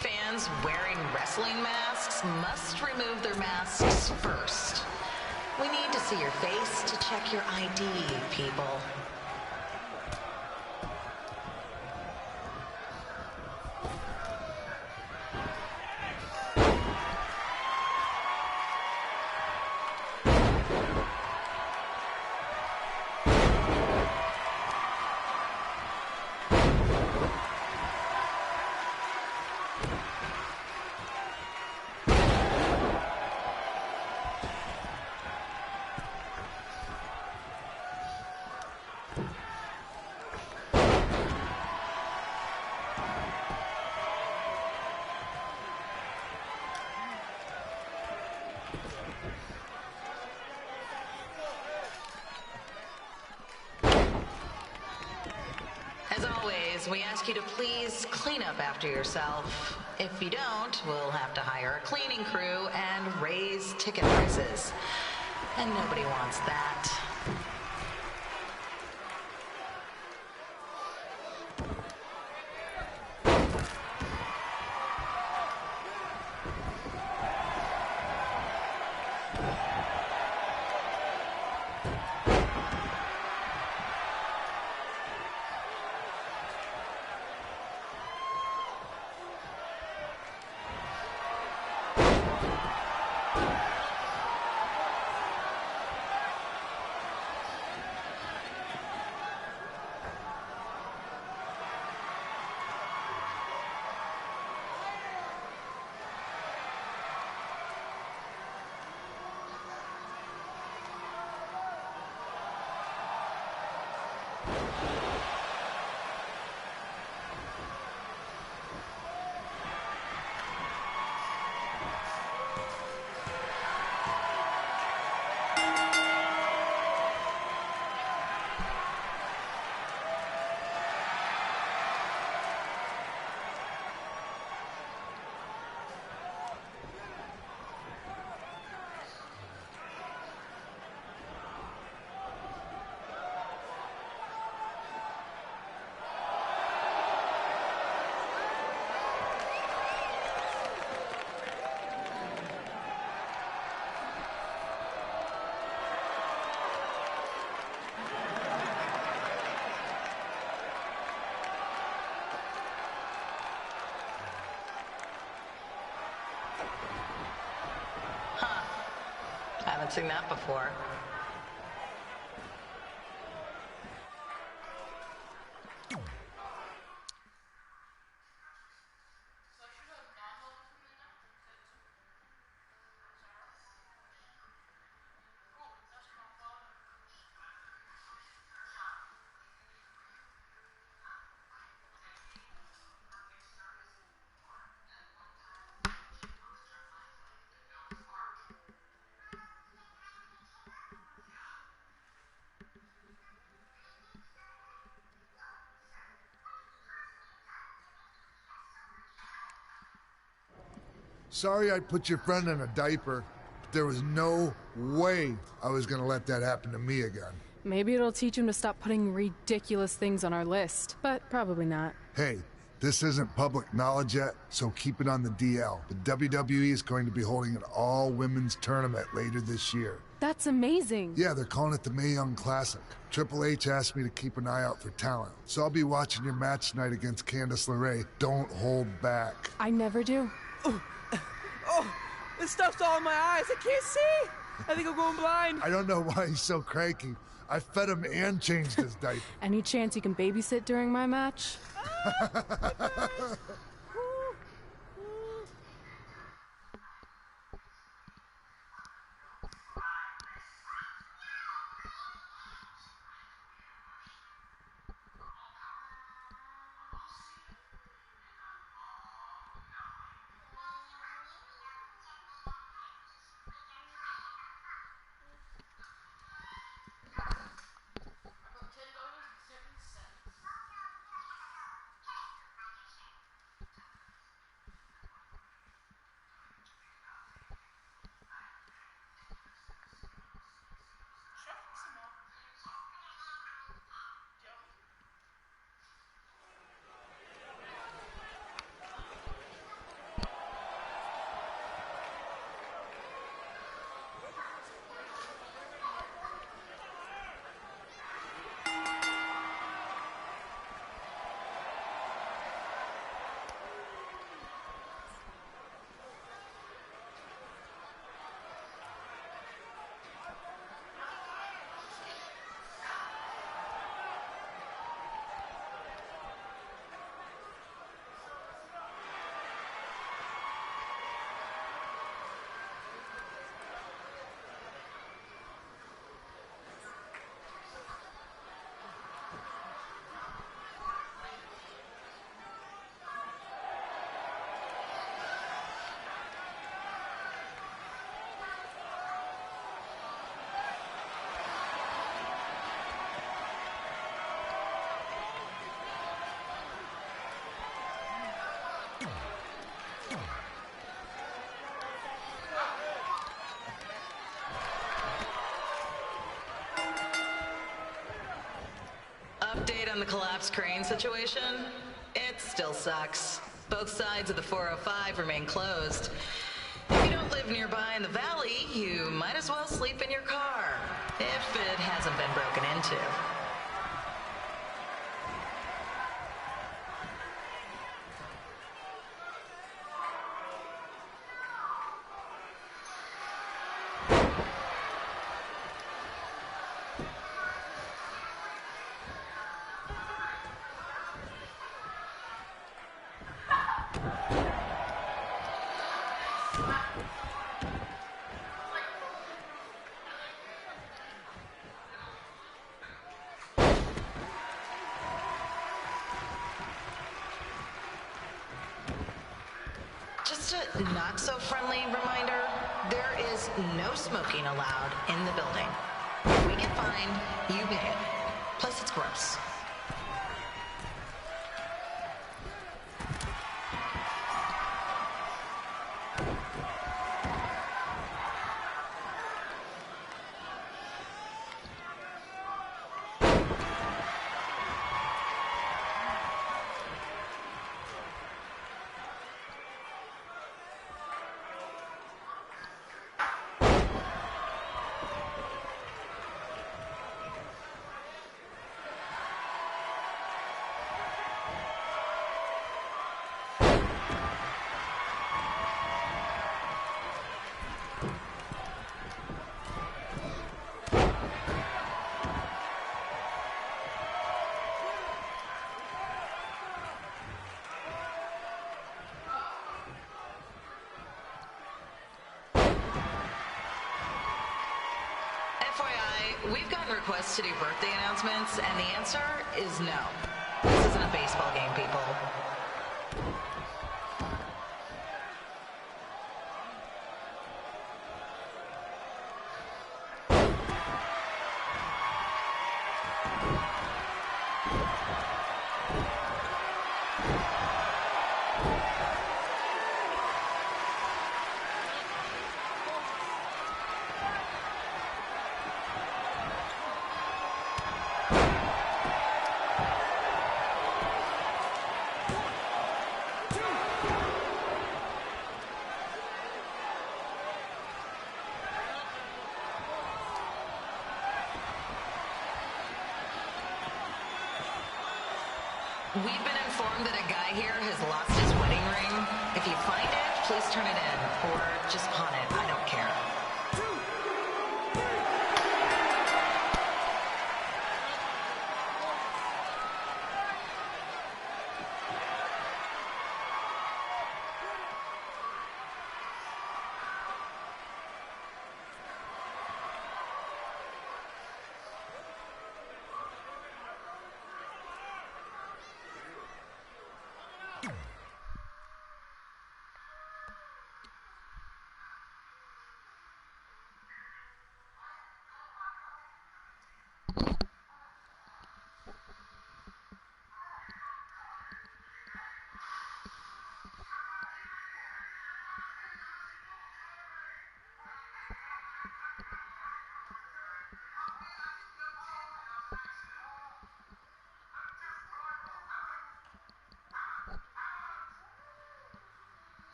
Fans wearing wrestling masks must remove their masks first. We need to see your face to check your ID, people. As always, we ask you to please clean up after yourself. If you don't, we'll have to hire a cleaning crew and raise ticket prices. And nobody wants that. Haven't seen that before. Sorry I put your friend in a diaper, but there was no way I was gonna let that happen to me again. Maybe it'll teach him to stop putting ridiculous things on our list, but probably not. Hey, this isn't public knowledge yet, so keep it on the DL. But WWE is going to be holding an all-women's tournament later this year. That's amazing. Yeah, they're calling it the Mae Young Classic. Triple H asked me to keep an eye out for talent, so I'll be watching your match tonight against Candice LeRae. Don't hold back. I never do. Oh, this stuff's all in my eyes. I can't see. I think I'm going blind. I don't know why he's so cranky. I fed him and changed his diaper. Any chance you can babysit during my match? Update on the collapsed crane situation? It still sucks. Both sides of the 405 remain closed. If you don't live nearby in the valley, you might as well sleep in your car, if it hasn't been broken into. Just a not-so-friendly reminder, there is no smoking allowed in the building. If we get fined, you pay it. Plus, it's gross. FYI, we've gotten requests to do birthday announcements, and the answer is no. This isn't a baseball game, people. We've been informed that a guy here has lost his wedding ring. If you find it, please turn it in, or just pawn it. I don't care.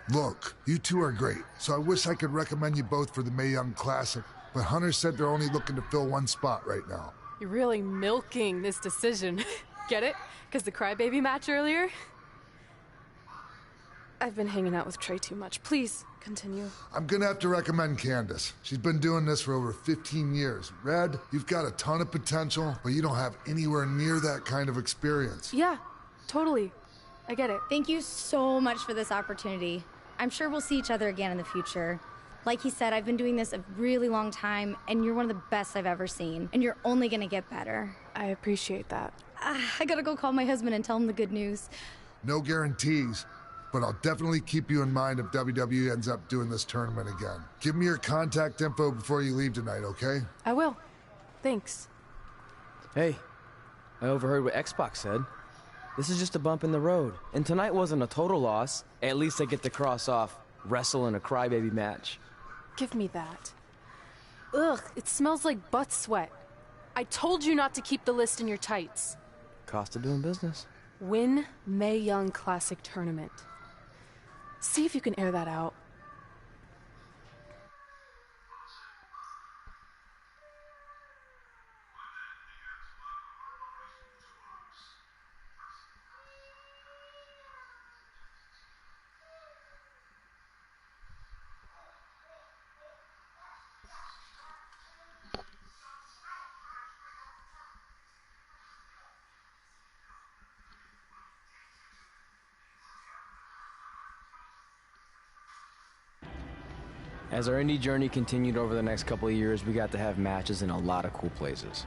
Look, you two are great, so I wish I could recommend you both for the Mae Young Classic, but Hunter said they're only looking to fill one spot right now. You're really milking this decision. Get it? Because the crybaby match earlier? I've been hanging out with Trey too much. Please, continue. I'm gonna have to recommend Candace. She's been doing this for over 15 years. Red, you've got a ton of potential, but you don't have anywhere near that kind of experience. Yeah, totally. I get it. Thank you so much for this opportunity. I'm sure we'll see each other again in the future. Like he said, I've been doing this a really long time, and you're one of the best I've ever seen. And you're only gonna get better. I appreciate that. I gotta go call my husband and tell him the good news. No guarantees, but I'll definitely keep you in mind if WWE ends up doing this tournament again. Give me your contact info before you leave tonight, okay? I will. Thanks. Hey, I overheard what X-Pac said. This is just a bump in the road. And tonight wasn't a total loss. At least I get to cross off wrestle in a crybaby match. Give me that. Ugh, it smells like butt sweat. I told you not to keep the list in your tights. Cost of doing business. Win Mae Young Classic Tournament. See if you can air that out. As our indie journey continued over the next couple of years, we got to have matches in a lot of cool places.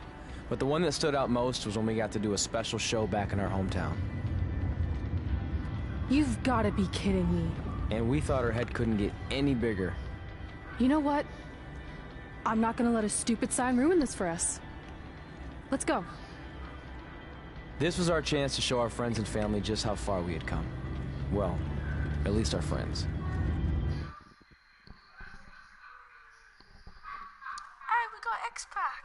But the one that stood out most was when we got to do a special show back in our hometown. You've got to be kidding me. And we thought our head couldn't get any bigger. You know what? I'm not gonna let a stupid sign ruin this for us. Let's go. This was our chance to show our friends and family just how far we had come. Well, at least our friends. Hey, we got X-Pac.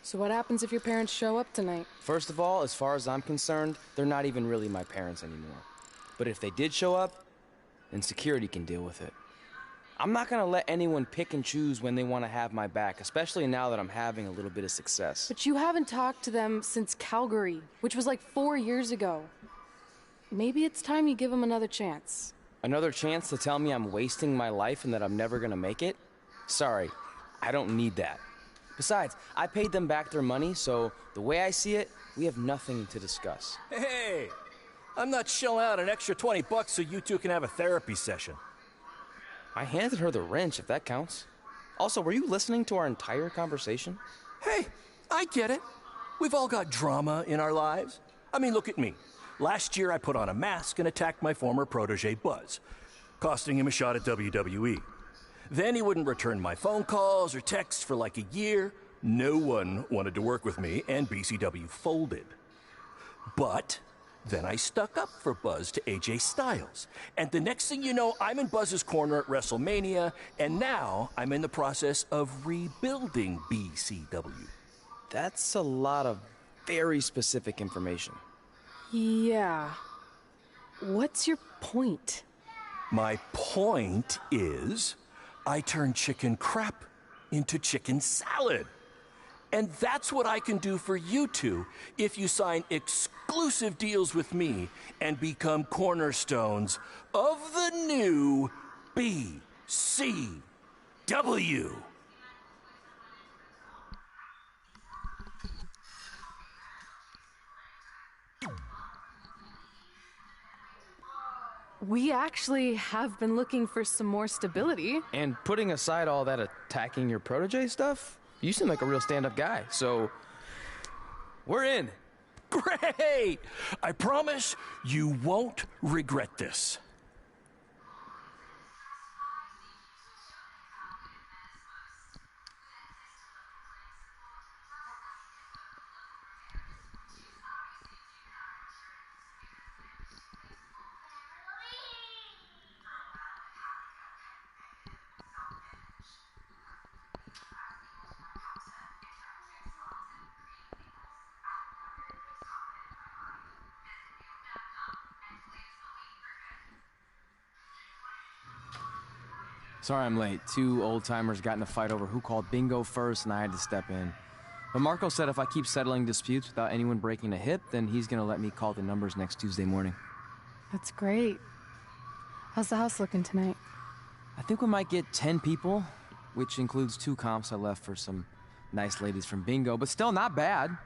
So what happens if your parents show up tonight? First of all, as far as I'm concerned, they're not even really my parents anymore. But if they did show up, then security can deal with it. I'm not gonna let anyone pick and choose when they want to have my back, especially now that I'm having a little bit of success. But you haven't talked to them since Calgary, which was like 4 years ago. Maybe it's time you give them another chance. Another chance to tell me I'm wasting my life and that I'm never gonna make it? Sorry, I don't need that. Besides, I paid them back their money, so the way I see it, we have nothing to discuss. Hey, I'm not shelling out an extra $20 so you two can have a therapy session. I handed her the wrench, if that counts. Also, were you listening to our entire conversation? Hey, I get it. We've all got drama in our lives. I mean, look at me. Last year, I put on a mask and attacked my former protege, Buzz, costing him a shot at WWE. Then he wouldn't return my phone calls or texts for like a year. No one wanted to work with me, and BCW folded. But then I stuck up for Buzz to AJ Styles. And the next thing you know, I'm in Buzz's corner at WrestleMania, and now I'm in the process of rebuilding BCW. That's a lot of very specific information. Yeah. What's your point? My point is, I turned chicken crap into chicken salad. And that's what I can do for you two if you sign exclusive deals with me and become cornerstones of the new BCW. We actually have been looking for some more stability. And putting aside all that attacking your protege stuff, you seem like a real stand-up guy, so we're in. Great! I promise you won't regret this. Sorry I'm late. Two old-timers got in a fight over who called bingo first, and I had to step in. But Marco said if I keep settling disputes without anyone breaking a hip, then he's gonna let me call the numbers next Tuesday morning. That's great. How's the house looking tonight? I think we might get 10 people, which includes 2 comps I left for some nice ladies from bingo, but still not bad.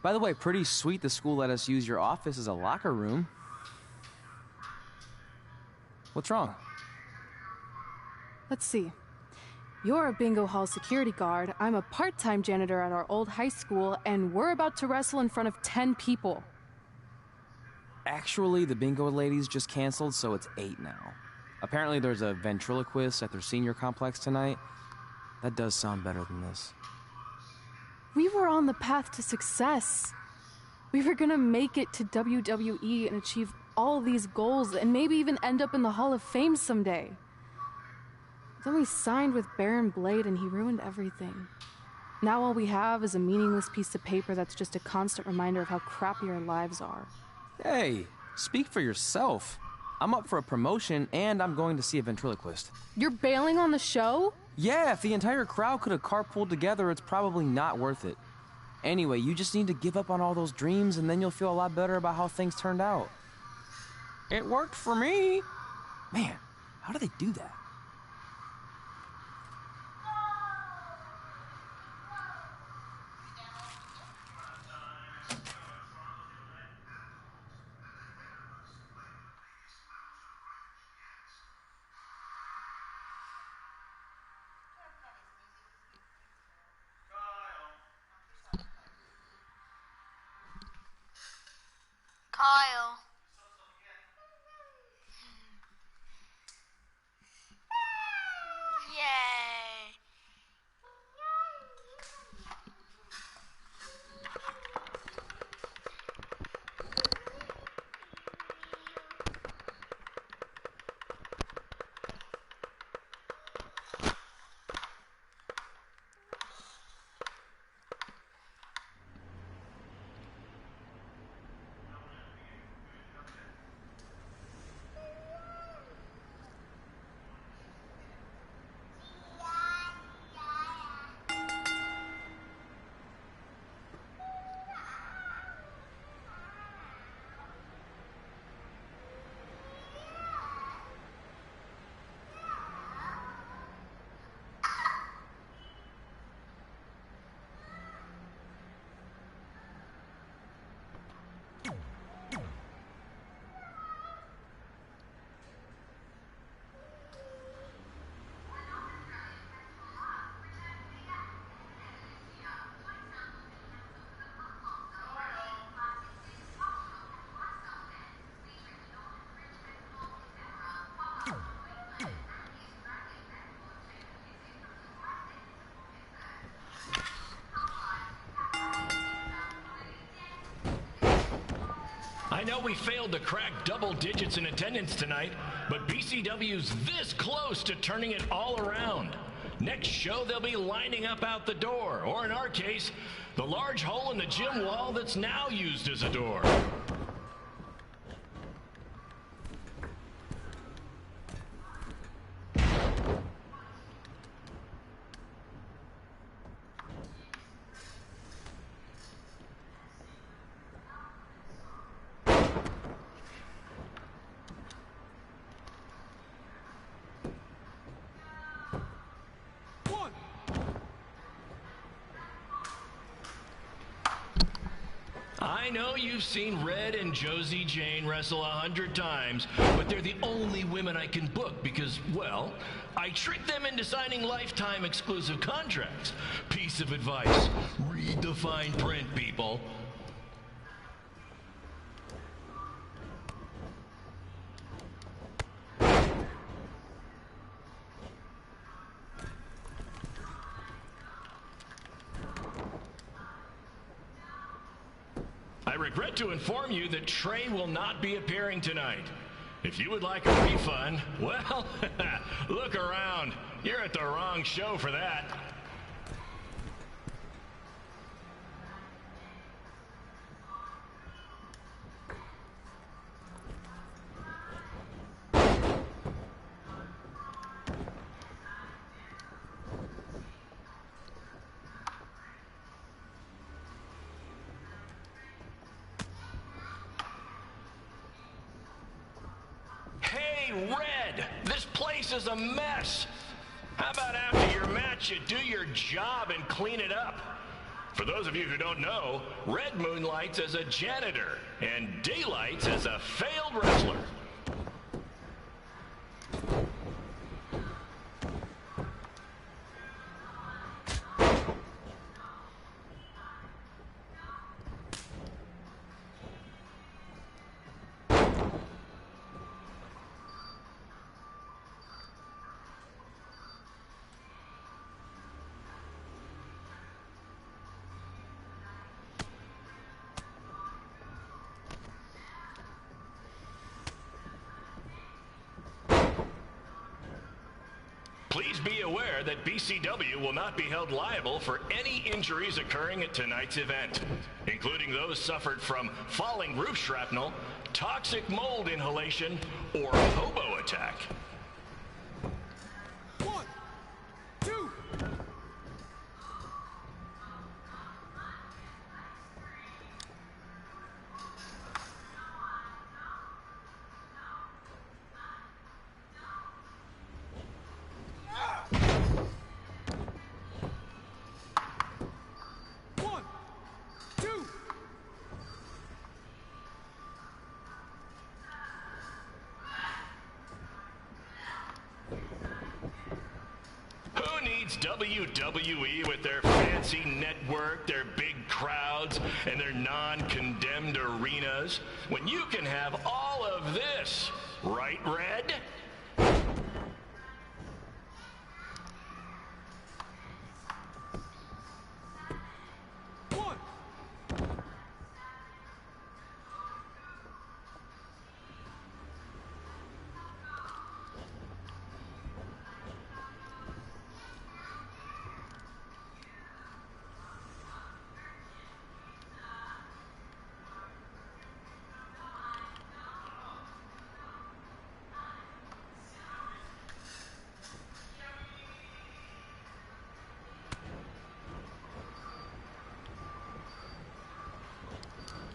By the way, pretty sweet the school let us use your office as a locker room. What's wrong? Let's see. You're a bingo hall security guard, I'm a part-time janitor at our old high school, and we're about to wrestle in front of 10 people. Actually, the bingo ladies just canceled, so it's 8 now. Apparently there's a ventriloquist at their senior complex tonight. That does sound better than this. We were on the path to success. We were gonna make it to WWE and achieve all these goals and maybe even end up in the Hall of Fame someday. Then we signed with Baron Blade and he ruined everything. Now all we have is a meaningless piece of paper that's just a constant reminder of how crappy our lives are. Hey, speak for yourself. I'm up for a promotion and I'm going to see a ventriloquist. You're bailing on the show? Yeah, if the entire crowd could have carpooled together, it's probably not worth it. Anyway, you just need to give up on all those dreams and then you'll feel a lot better about how things turned out. It worked for me. Man, how do they do that? Kyle. I know we failed to crack double digits in attendance tonight, but BCW's this close to turning it all around. Next show, they'll be lining up out the door, or in our case, the large hole in the gym wall that's now used as a door. I know you've seen Red and Josie Jane wrestle 100 times, but they're the only women I can book because, well, I tricked them into signing lifetime exclusive contracts. Piece of advice: read the fine print, people. I regret to inform you that Trey will not be appearing tonight. If you would like a refund, well, look around. You're at the wrong show for that. Red, this place is a mess. How about after your match you do your job and clean it up? For those of you who don't know, Red moonlights as a janitor and daylights as a failed wrestler. Please be aware that BCW will not be held liable for any injuries occurring at tonight's event, including those suffered from falling roof shrapnel, toxic mold inhalation, or hobo attack. One, two. WWE with their fancy network, their big crowds, and their non-condemned arenas, when you can have all of this, right, Red?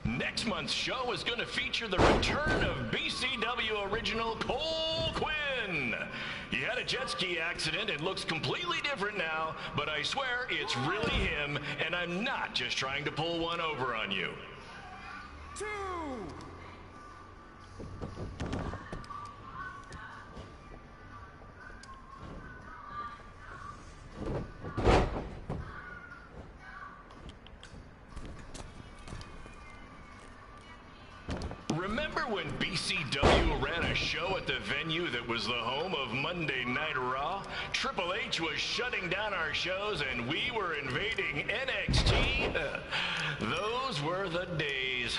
Next month's show is going to feature the return of BCW original Cole Quinn. He had a jet ski accident and looks completely different now, but I swear it's really him, and I'm not just trying to pull one over on you. Two. Remember when BCW ran a show at the venue that was the home of Monday Night Raw? Triple H was shutting down our shows and we were invading NXT? Those were the days.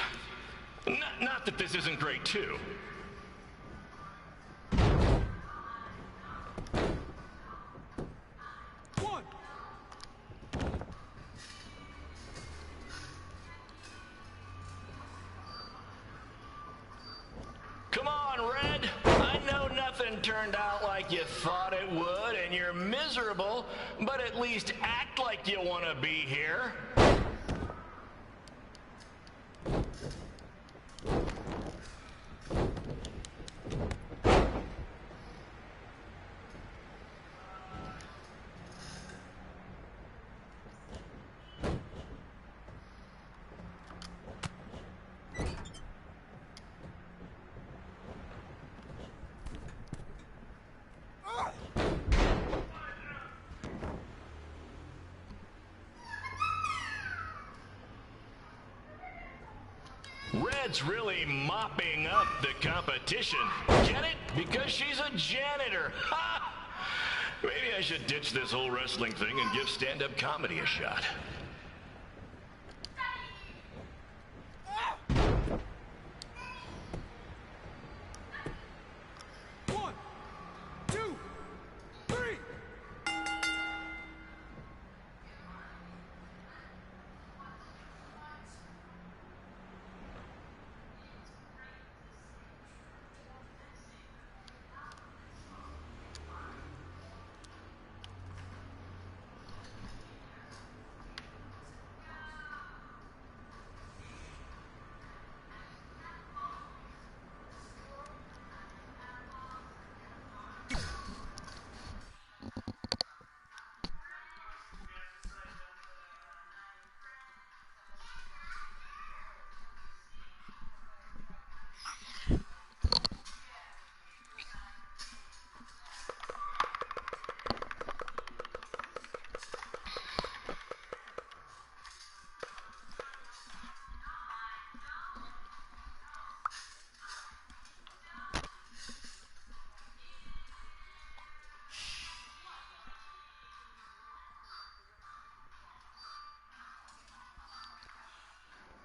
Not Not that this isn't great, too. Come on, Red. I know nothing turned out like you thought it would, and you're miserable, but at least act like you want to be here. Red's really mopping up the competition. Get it? Because she's a janitor. Ha! Maybe I should ditch this whole wrestling thing and give stand-up comedy a shot.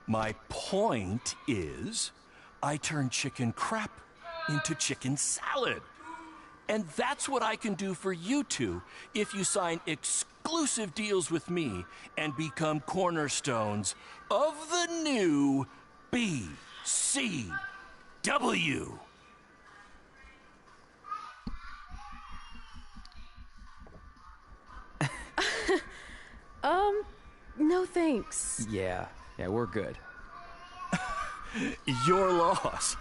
My point is, I turn chicken crap into chicken salad. And that's what I can do for you two if you sign exclusive deals with me and become cornerstones of the new BCW. No thanks. Yeah, we're good. Your loss.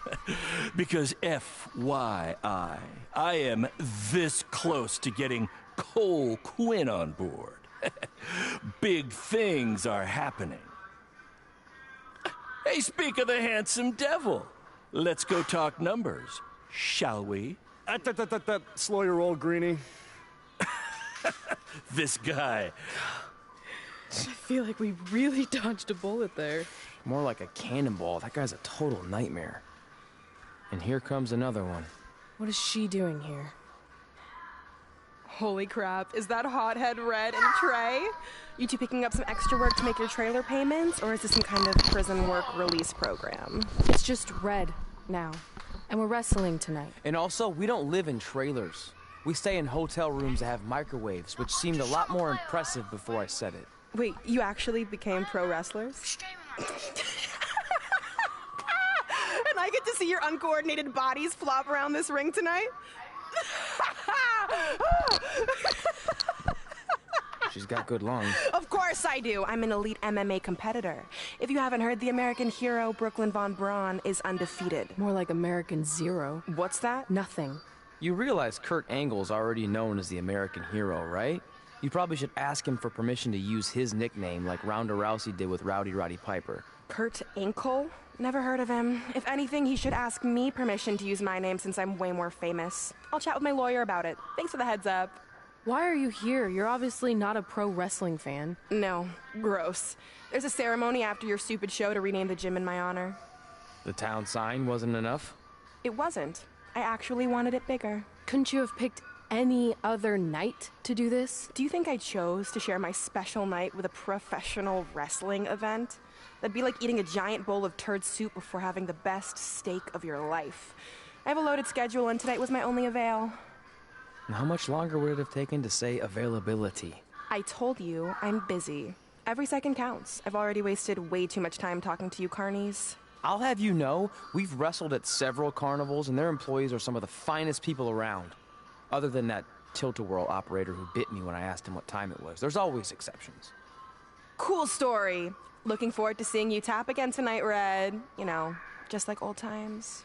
Because FYI, I am this close to getting Cole Quinn on board. Big things are happening. Hey, speak of the handsome devil. Let's go talk numbers, shall we? Slow your roll, Greenie. This guy. I feel like we really dodged a bullet there. More like a cannonball. That guy's a total nightmare. And here comes another one. What is she doing here? Holy crap, is that hothead Red and Trey? You two picking up some extra work to make your trailer payments, or is this some kind of prison work release program? It's just Red now, and we're wrestling tonight. And also, we don't live in trailers. We stay in hotel rooms that have microwaves, which seemed a lot more impressive before I said it. Wait, you actually became pro wrestlers? And I get to see your uncoordinated bodies flop around this ring tonight? She's got good lungs. Of course I do. I'm an elite MMA competitor. If you haven't heard, the American hero, Brooklyn Von Braun, is undefeated. More like American Zero. What's that? Nothing. You realize Kurt Angle's already known as the American hero, right? You probably should ask him for permission to use his nickname like Ronda Rousey did with Rowdy Roddy Piper. Kurt Angle? Never heard of him. If anything, he should ask me permission to use my name since I'm way more famous. I'll chat with my lawyer about it. Thanks for the heads up. Why are you here? You're obviously not a pro wrestling fan. No. Gross. There's a ceremony after your stupid show to rename the gym in my honor. The town sign wasn't enough? It wasn't. I actually wanted it bigger. Couldn't you have picked any other night to do this? Do you think I chose to share my special night with a professional wrestling event? That'd be like eating a giant bowl of turd soup before having the best steak of your life. I have a loaded schedule, and tonight was my only avail. And how much longer would it have taken to say availability? I told you, I'm busy. Every second counts. I've already wasted way too much time talking to you carnies. I'll have you know, we've wrestled at several carnivals, and their employees are some of the finest people around. Other than that tilt-a-whirl operator who bit me when I asked him what time it was. There's always exceptions. Cool story. Looking forward to seeing you tap again tonight, Red. You know, just like old times.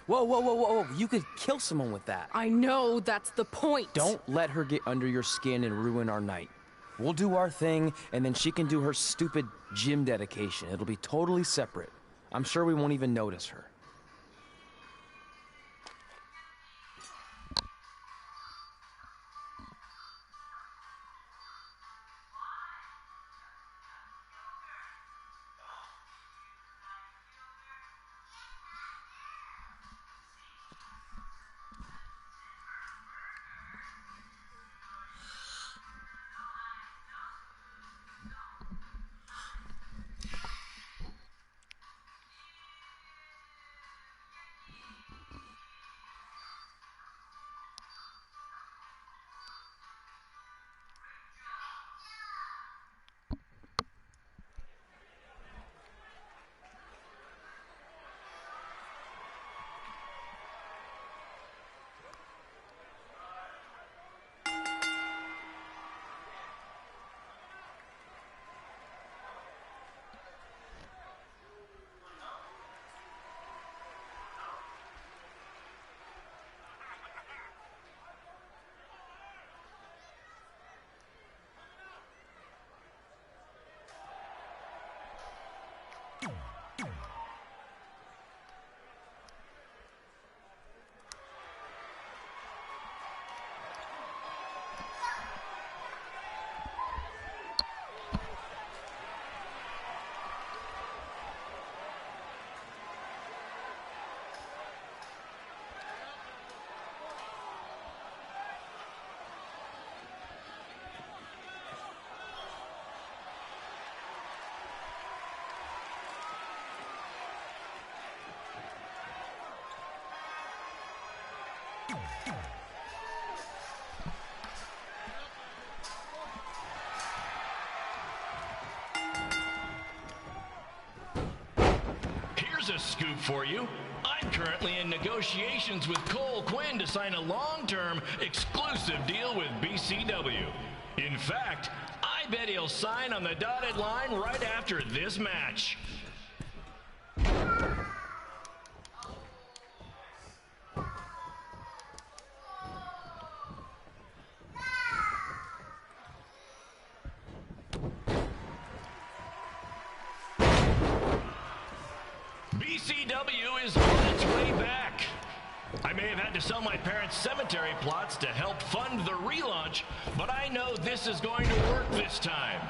Whoa, whoa, whoa, whoa, whoa. You could kill someone with that. I know, that's the point. Don't let her get under your skin and ruin our night. We'll do our thing, and then she can do her stupid gym dedication. It'll be totally separate. I'm sure we won't even notice her. Here's a scoop for you. I'm currently in negotiations with Cole Quinn to sign a long-term exclusive deal with BCW. In fact, I bet he'll sign on the dotted line right after this match. BCW is on its way back. I may have had to sell my parents' cemetery plots to help fund the relaunch, but I know this is going to work this time.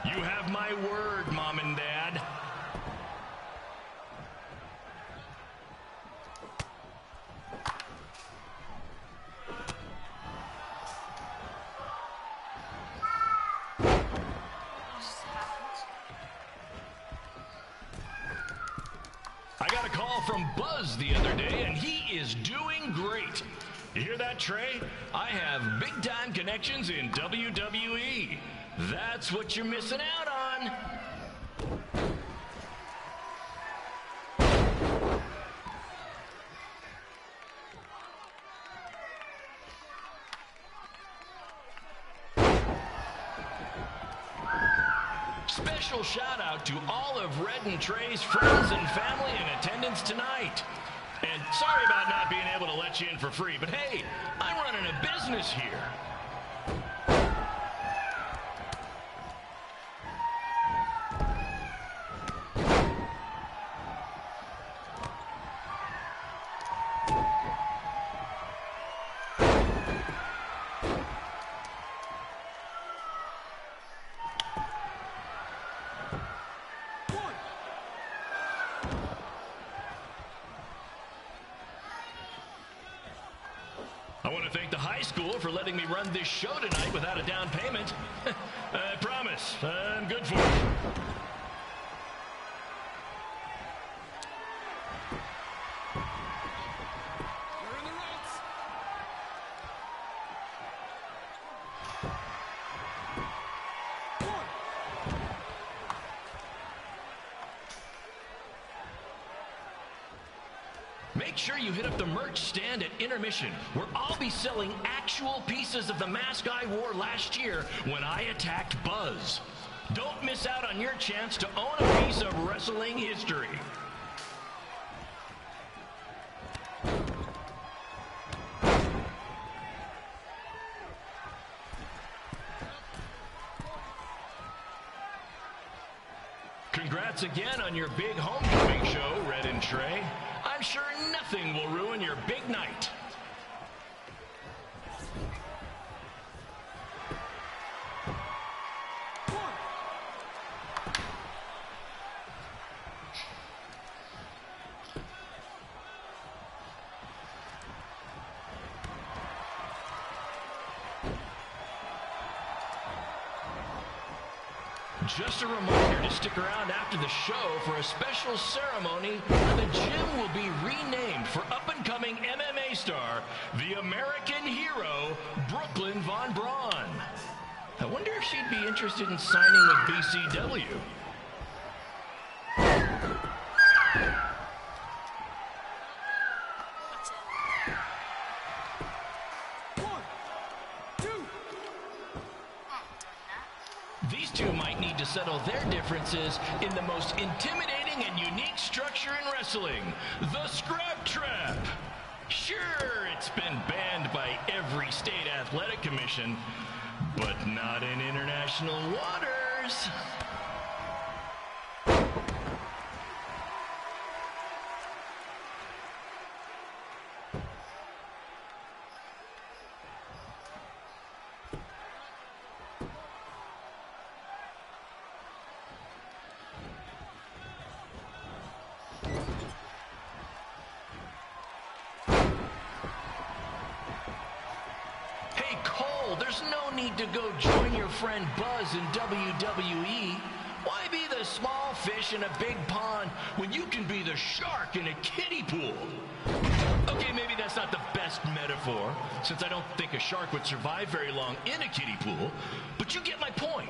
You have my word, Mom and Dad. I got a call from Buzz the other day, and he is doing great. You hear that, Trey? I have big-time connections in WWE. That's what you're missing out on. Special shout out to all of Red and Trey's friends and family in attendance tonight. And sorry about not being able to let you in for free, but hey, I'm running a business here. thank the high school for letting me run this show tonight without a down payment. I promise, I'm good for it. Make sure you hit up the merch stand at intermission, where I'll be selling actual pieces of the mask I wore last year when I attacked Buzz. Don't miss out on your chance to own a piece of wrestling history. Congrats again on your big homecoming show, Red and Trey. I'm sure nothing will ruin your big night. Just a reminder to stick around after the show for a special ceremony where the gym will be renamed for up-and-coming MMA star, the American hero, Brooklyn Von Braun. I wonder if she'd be interested in signing with BCW. These two might need to settle their differences in the most intimidating and unique structure in wrestling, the Scrap Trap. Sure, it's been banned by every state athletic commission, but not in international waters. There's no need to go join your friend Buzz in WWE. Why be the small fish in a big pond when you can be the shark in a kiddie pool? Okay, maybe that's not the best metaphor, since I don't think a shark would survive very long in a kiddie pool, but you get my point.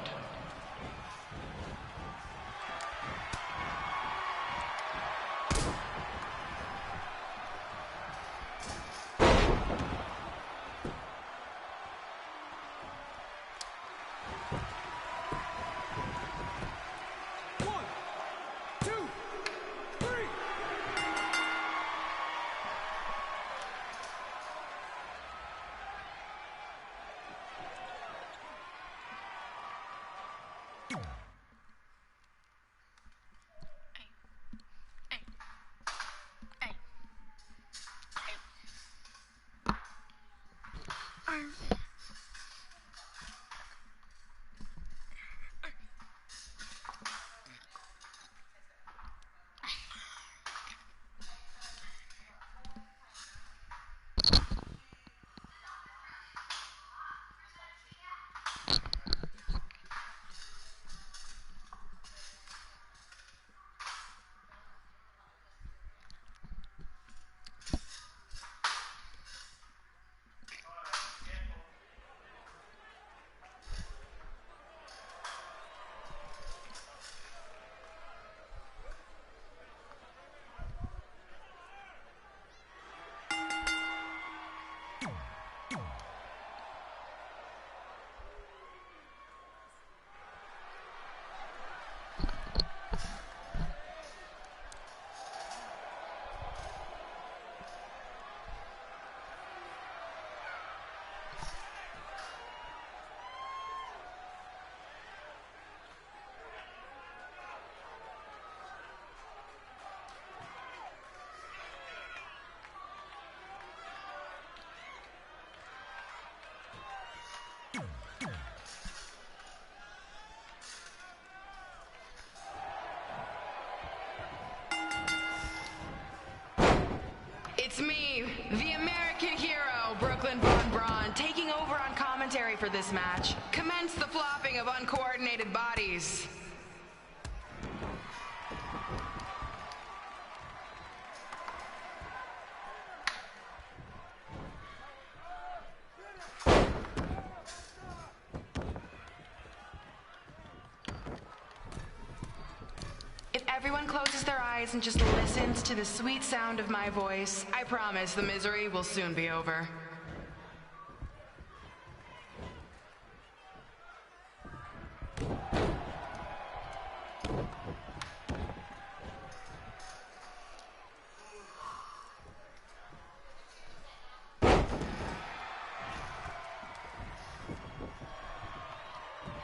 It's me, the American hero, Brooklyn Von Braun. taking over on commentary for this match. Commence the flopping of uncoordinated bodies. If everyone closes their eyes and just listens to the sweet sound of my voice, I promise the misery will soon be over.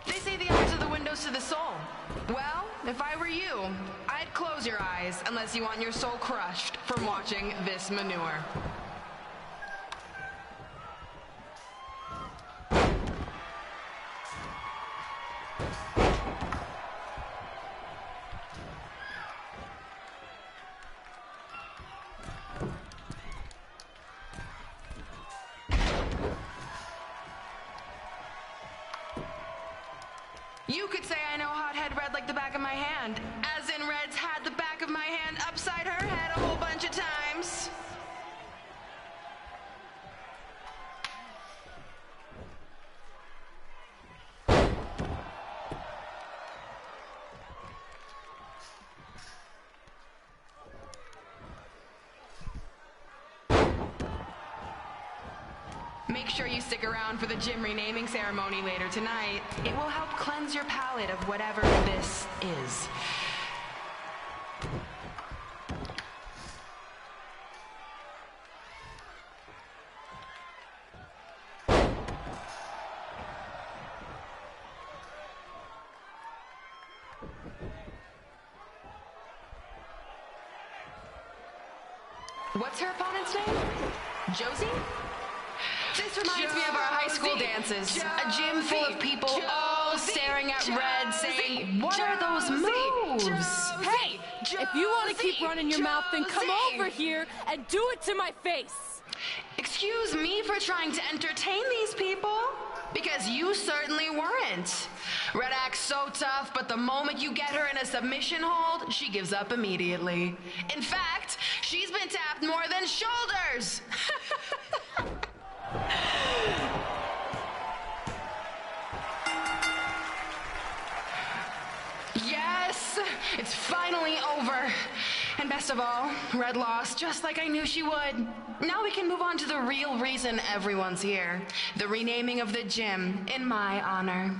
They say the eyes are the windows to the soul. Well, if I were you, I'd close your eyes unless you want your soul crushed from watching this manure. You could say I know Hothead Red like the back of my hand, as in Red's had the back of my hand upside her head a whole bunch of times. Make sure you stick around for the gym renaming ceremony later tonight. It will help cleanse your palate of whatever this is. What's her opponent's name? Josie? This reminds me of our high school dances. A gym full of people all staring at Red saying, "What are those moves?" Hey, if you want to keep running your mouth, then come over here and do it to my face. Excuse me for trying to entertain these people? Because you certainly weren't. Red acts so tough, but the moment you get her in a submission hold, she gives up immediately. In fact, she's been tapped more than shoulders. Yes, it's finally over. And best of all, Red lost just like I knew she would. Now we can move on to the real reason everyone's here. The renaming of the gym in my honor.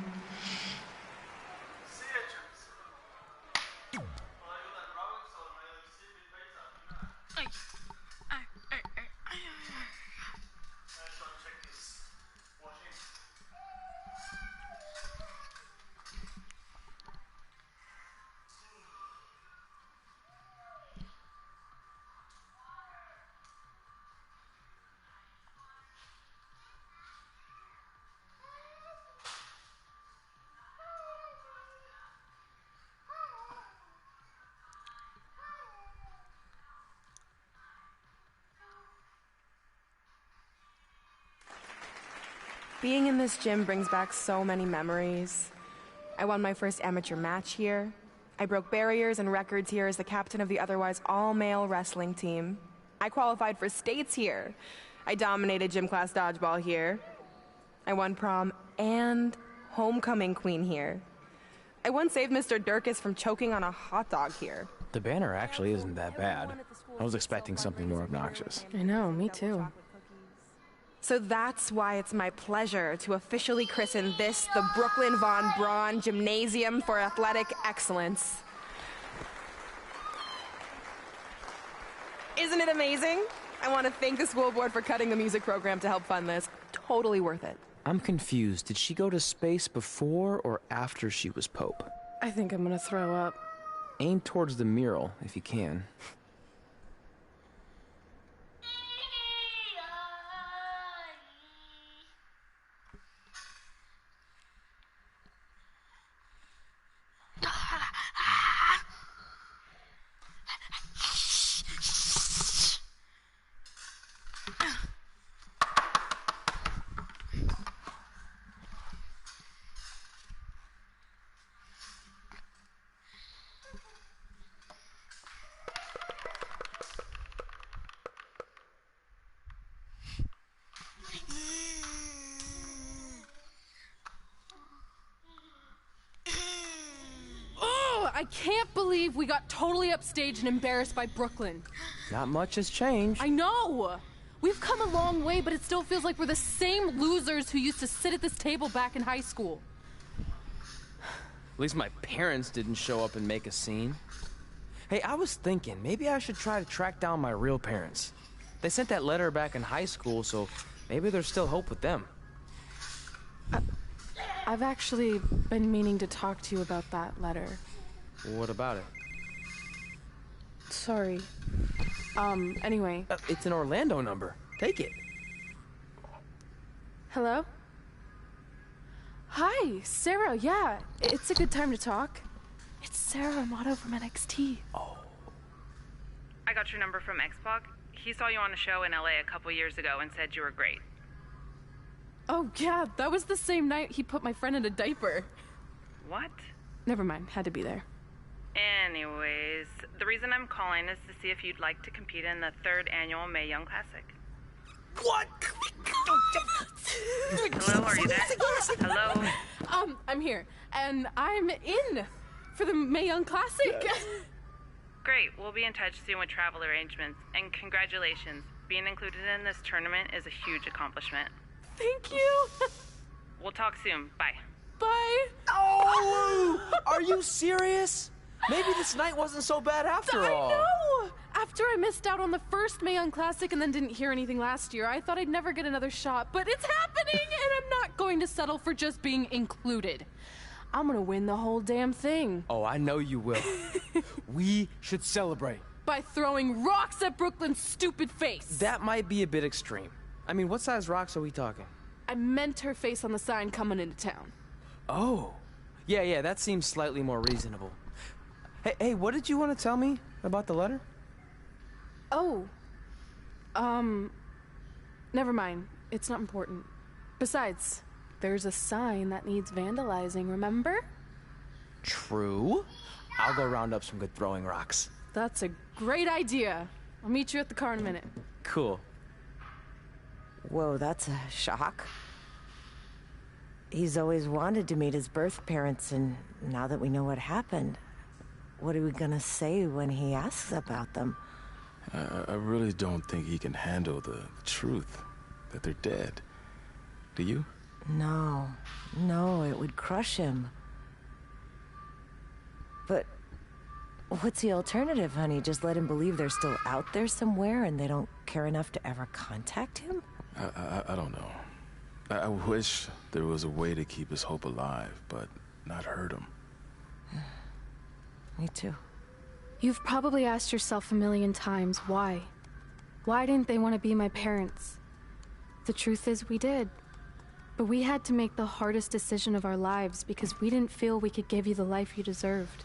Being in this gym brings back so many memories. I won my first amateur match here. I broke barriers and records here as the captain of the otherwise all-male wrestling team. I qualified for states here. I dominated gym class dodgeball here. I won prom and homecoming queen here. I once saved Mr. Durkis from choking on a hot dog here. The banner actually isn't that bad. I was expecting something more obnoxious. I know, me too. So that's why it's my pleasure to officially christen this the Brooklyn Von Braun Gymnasium for Athletic Excellence. Isn't it amazing? I want to thank the school board for cutting the music program to help fund this. Totally worth it. I'm confused. Did she go to space before or after she was Pope? I think I'm gonna throw up. Aim towards the mural, if you can. I can't believe we got totally upstaged and embarrassed by Brooklyn. Not much has changed. I know! We've come a long way, but it still feels like we're the same losers who used to sit at this table back in high school. At least my parents didn't show up and make a scene. Hey, I was thinking, maybe I should try to track down my real parents. They sent that letter back in high school, so maybe there's still hope with them. I've actually been meaning to talk to you about that letter. What about it? Sorry. Anyway. It's an Orlando number. Take it. Hello? Hi, Sarah, yeah. It's a good time to talk. It's Sarah Amato from NXT. Oh. I got your number from X-Pac. He saw you on a show in LA a couple years ago and said you were great. Oh, yeah, that was the same night he put my friend in a diaper. What? Never mind, had to be there. Anyways, the reason I'm calling is to see if you'd like to compete in the 3rd annual Mae Young Classic. What? Hello, are you there? Hello? I'm here, and I'm in for the Mae Young Classic. Great, we'll be in touch soon with travel arrangements, and congratulations. Being included in this tournament is a huge accomplishment. Thank you. We'll talk soon. Bye. Bye. Oh! Are you serious? Maybe this night wasn't so bad after all. I know! After I missed out on the first Mae Young Classic and then didn't hear anything last year, I thought I'd never get another shot, but it's happening, and I'm not going to settle for just being included. I'm gonna win the whole damn thing. Oh, I know you will. We should celebrate. By throwing rocks at Brooklyn's stupid face. That might be a bit extreme. I mean, what size rocks are we talking? I meant her face on the sign coming into town. Oh. Yeah, that seems slightly more reasonable. Hey, what did you want to tell me about the letter? Oh. Never mind. It's not important. Besides, there's a sign that needs vandalizing, remember? True. I'll go round up some good throwing rocks. That's a great idea. I'll meet you at the car in a minute. Cool. Whoa, that's a shock. He's always wanted to meet his birth parents, and now that we know what happened, what are we gonna say when he asks about them? I really don't think he can handle the truth, that they're dead. Do you? No, it would crush him. But what's the alternative, honey? Just let him believe they're still out there somewhere and they don't care enough to ever contact him? I don't know. I wish there was a way to keep his hope alive, but not hurt him. Me too. You've probably asked yourself a million times, why? Why didn't they want to be my parents? The truth is, we did. But we had to make the hardest decision of our lives because we didn't feel we could give you the life you deserved.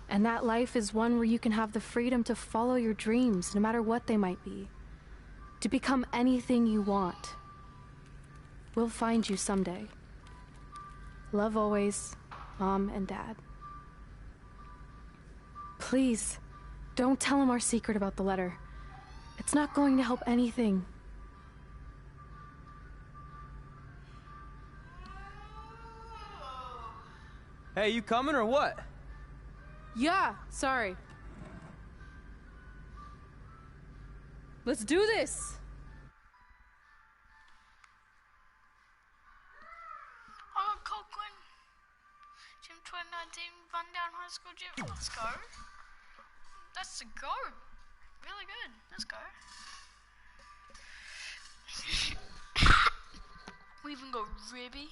And that life is one where you can have the freedom to follow your dreams, no matter what they might be. To become anything you want. We'll find you someday. Love always, Mom and Dad. Please, don't tell him our secret about the letter. It's not going to help anything. Hey, you coming or what? Yeah, sorry. Let's do this! Oh, Coquin. Gym 2019 Rundown High School Gym. Let's go. That's a go. Really good. Let's go. We even go Ribby.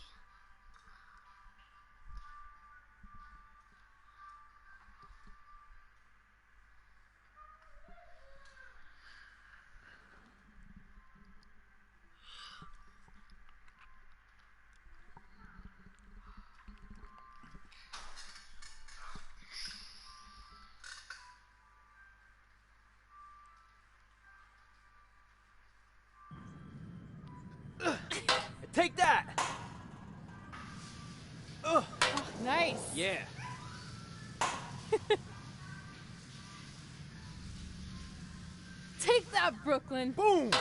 Take that! Oh, nice! Yeah. Take that, Brooklyn! Boom!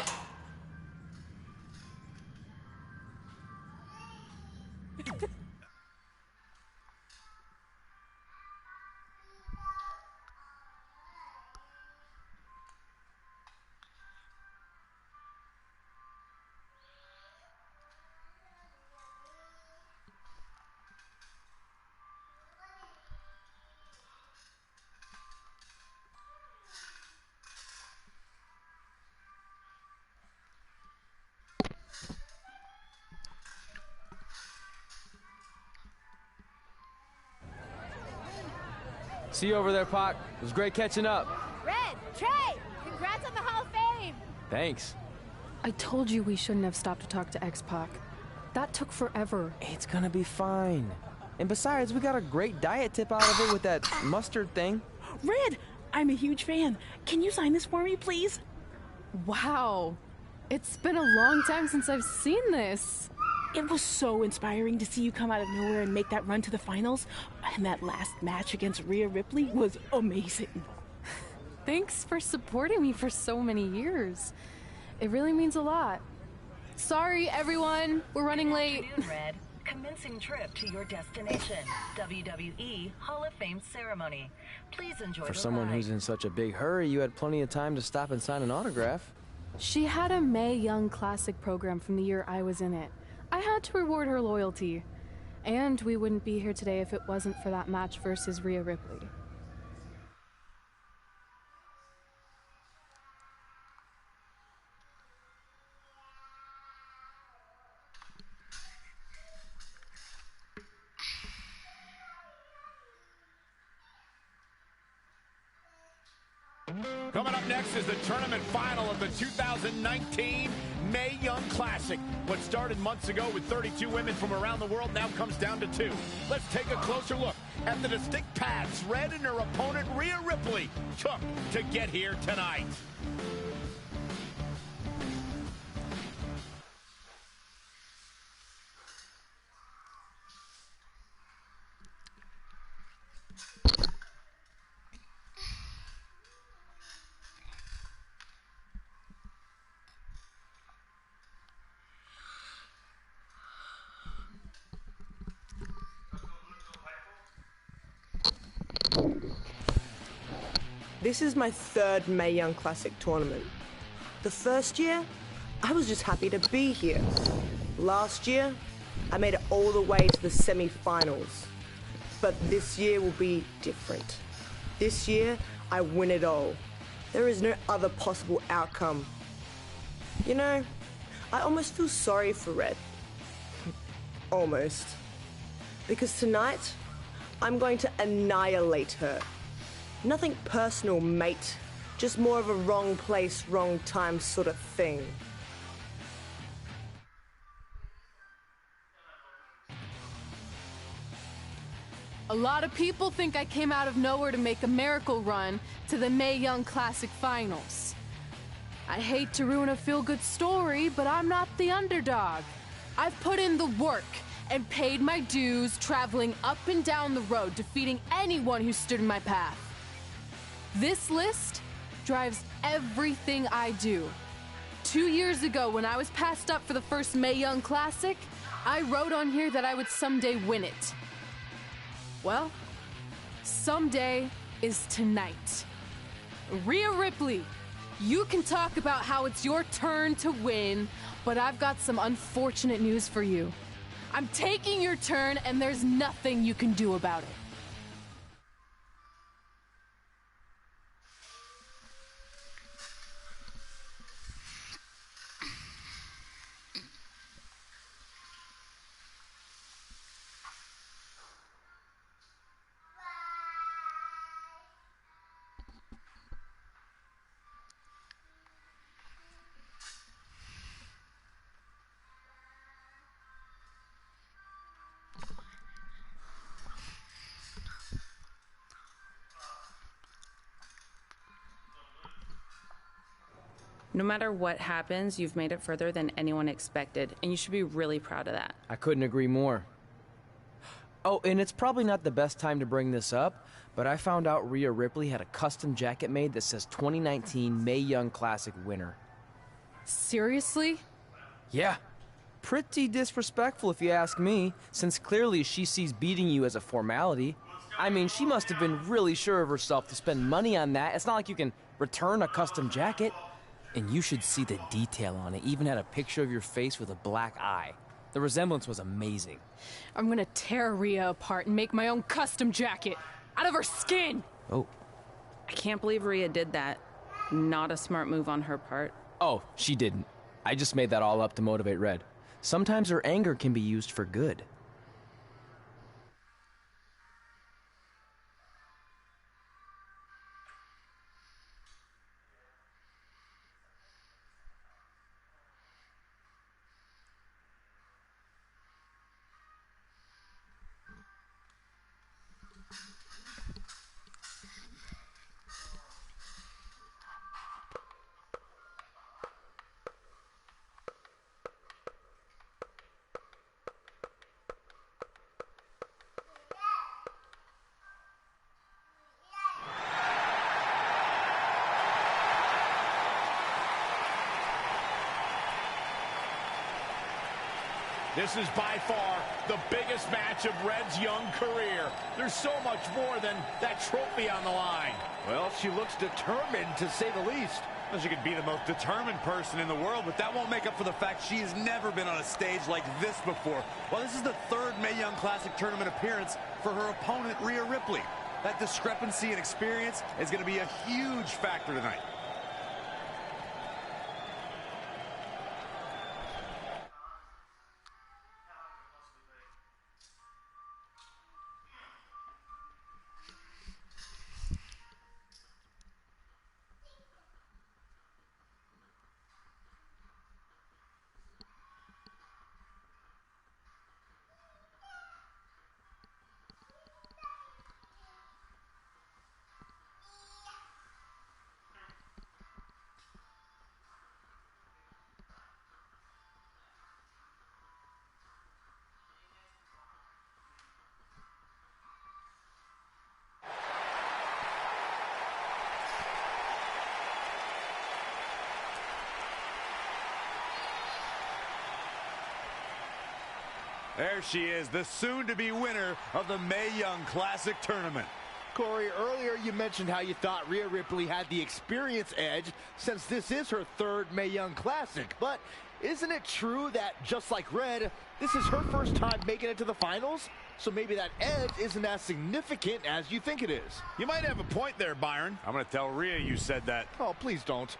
See you over there, Pac. It was great catching up. Red, Trey, congrats on the Hall of Fame. Thanks. I told you we shouldn't have stopped to talk to X-Pac. That took forever. It's gonna be fine. And besides, we got a great diet tip out of it with that mustard thing. Red, I'm a huge fan. Can you sign this for me, please? Wow. It's been a long time since I've seen this. It was so inspiring to see you come out of nowhere and make that run to the finals. And that last match against Rhea Ripley was amazing. Thanks for supporting me for so many years. It really means a lot. Sorry, everyone. We're running late. Good afternoon, Red. Commencing trip to your destination, WWE Hall of Fame ceremony. Please enjoy For the someone ride. who's in such a big hurry, you had plenty of time to stop and sign an autograph. She had a Mae Young Classic program from the year I was in it. I had to reward her loyalty. And we wouldn't be here today if it wasn't for that match versus Rhea Ripley. Coming up next is the tournament final of the 2019 Mae Young Classic. What started months ago with 32 women from around the world now comes down to 2. Let's take a closer look at the distinct paths Red and her opponent Rhea Ripley took to get here tonight. This is my 3rd Mae Young Classic tournament. The first year, I was just happy to be here. Last year, I made it all the way to the semi-finals. But this year will be different. This year, I win it all. There is no other possible outcome. You know, I almost feel sorry for Red. Almost. Because tonight, I'm going to annihilate her. Nothing personal, mate. Just more of a wrong place, wrong time sort of thing. A lot of people think I came out of nowhere to make a miracle run to the Mae Young Classic Finals. I hate to ruin a feel-good story, but I'm not the underdog. I've put in the work and paid my dues traveling up and down the road, defeating anyone who stood in my path. This list drives everything I do. 2 years ago, when I was passed up for the first Mae Young Classic, I wrote on here that I would someday win it. Well, someday is tonight. Rhea Ripley, you can talk about how it's your turn to win, but I've got some unfortunate news for you. I'm taking your turn, and there's nothing you can do about it. No matter what happens, you've made it further than anyone expected, and you should be really proud of that. I couldn't agree more. Oh, and it's probably not the best time to bring this up, but I found out Rhea Ripley had a custom jacket made that says 2019 Mae Young Classic winner. Seriously? Yeah. Pretty disrespectful if you ask me, since clearly she sees beating you as a formality. I mean, she must have been really sure of herself to spend money on that. It's not like you can return a custom jacket. And you should see the detail on it. Even had a picture of your face with a black eye. The resemblance was amazing. I'm gonna tear Rhea apart and make my own custom jacket out of her skin. Oh. I can't believe Rhea did that. Not a smart move on her part. Oh, she didn't. I just made that all up to motivate Red. Sometimes her anger can be used for good. This is by far the biggest match of Red's young career. There's so much more than that trophy on the line. Well, she looks determined, to say the least. Well, she could be the most determined person in the world, but that won't make up for the fact she has never been on a stage like this before. Well, this is the third Mae Young Classic tournament appearance for her opponent, Rhea Ripley. That discrepancy in experience is going to be a huge factor tonight. There she is, the soon-to-be winner of the Mae Young Classic Tournament. Corey, earlier you mentioned how you thought Rhea Ripley had the experience edge since this is her third Mae Young Classic. But isn't it true that, just like Red, this is her first time making it to the finals? So maybe that edge isn't as significant as you think it is. You might have a point there, Byron. I'm going to tell Rhea you said that. Oh, please don't.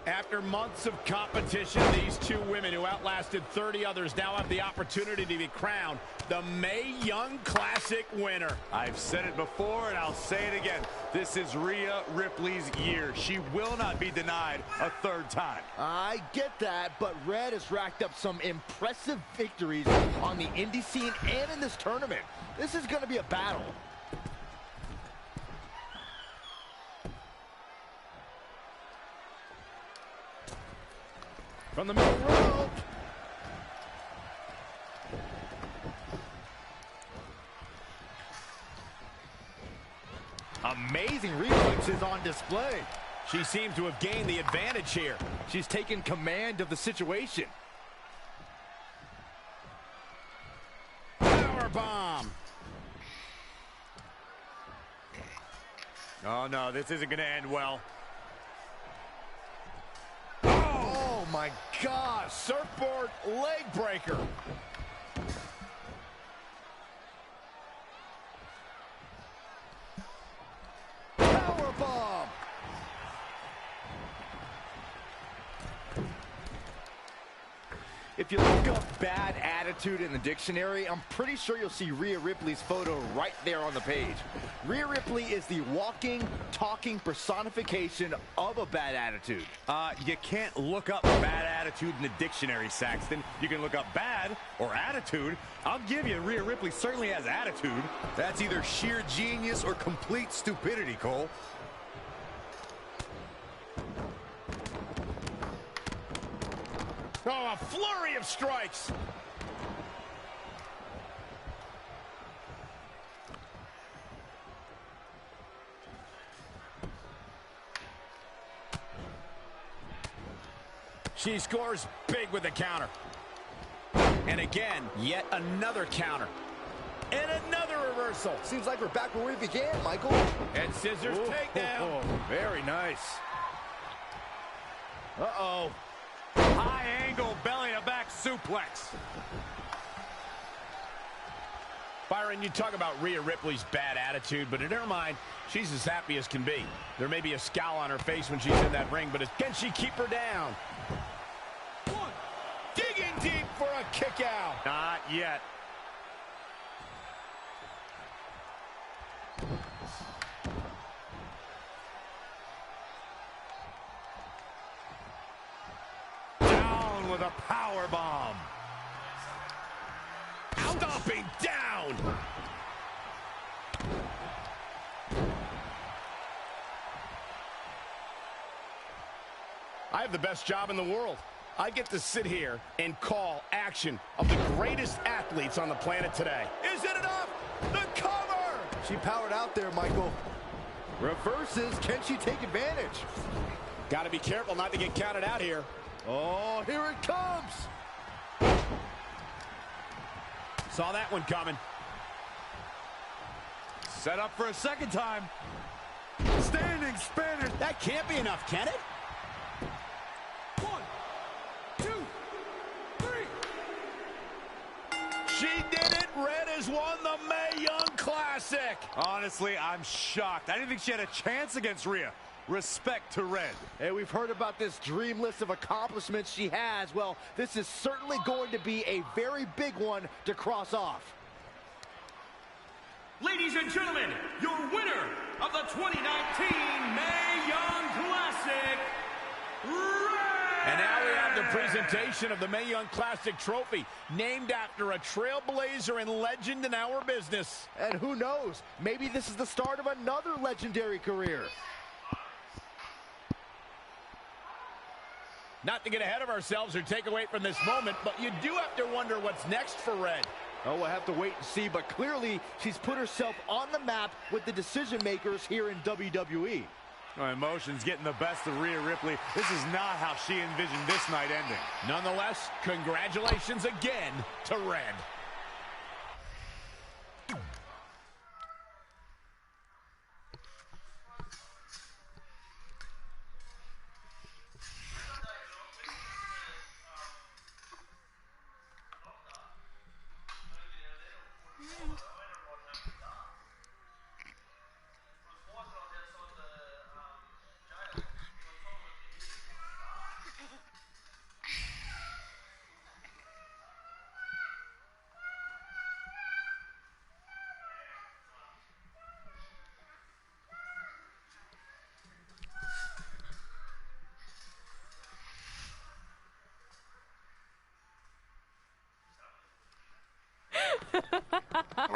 After months of competition, these two women who outlasted 30 others now have the opportunity to be crowned the Mae Young Classic winner. I've said it before and I'll say it again. This is Rhea Ripley's year. She will not be denied a third time. I get that, but Red has racked up some impressive victories on the indie scene and in this tournament. This is going to be a battle. From the middle rope. Amazing reflexes on display. She seems to have gained the advantage here. She's taken command of the situation. Powerbomb. Oh, no, this isn't going to end well. Oh, my God. Surfboard leg breaker. Powerbomb. If you look up bad attitude in the dictionary, I'm pretty sure you'll see Rhea Ripley's photo right there on the page. Rhea Ripley is the walking, talking personification of a bad attitude. You can't look up bad attitude in the dictionary, Saxton. You can look up bad or attitude. I'll give you, Rhea Ripley certainly has attitude. That's either sheer genius or complete stupidity, Cole. Oh, a flurry of strikes. She scores big with the counter. And again, yet another counter. And another reversal. Seems like we're back where we began, Michael. And scissors takedown. Very nice. Uh-oh. High angle belly-to-back suplex. Byron, you talk about Rhea Ripley's bad attitude, but in her mind, she's as happy as can be. There may be a scowl on her face when she's in that ring, but can she keep her down? One, digging deep for a kick out. Not yet. with a power bomb. Stomping down. I have the best job in the world. I get to sit here and call action of the greatest athletes on the planet today. Is it enough? The cover! She powered out there, Michael. Reverses. Can she take advantage? Got to be careful not to get counted out here. Oh, here it comes. Saw that one coming. Set up for a second time. Standing Spanish. That can't be enough, can it? 1, 2, 3. She did it. Red has won the Mae Young Classic. Honestly, I'm shocked. I didn't think she had a chance against Rhea. Respect to Red. Hey, we've heard about this dream list of accomplishments she has. Well, this is certainly going to be a very big one to cross off. Ladies and gentlemen, your winner of the 2019 Mae Young Classic, Red! And now we have the presentation of the Mae Young Classic trophy, named after a trailblazer and legend in our business. And who knows, maybe this is the start of another legendary career. Not to get ahead of ourselves or take away from this moment, but you do have to wonder what's next for Red. Oh, we'll have to wait and see, but clearly she's put herself on the map with the decision makers here in WWE. Oh, emotions getting the best of Rhea Ripley. This is not how she envisioned this night ending. Nonetheless, congratulations again to Red.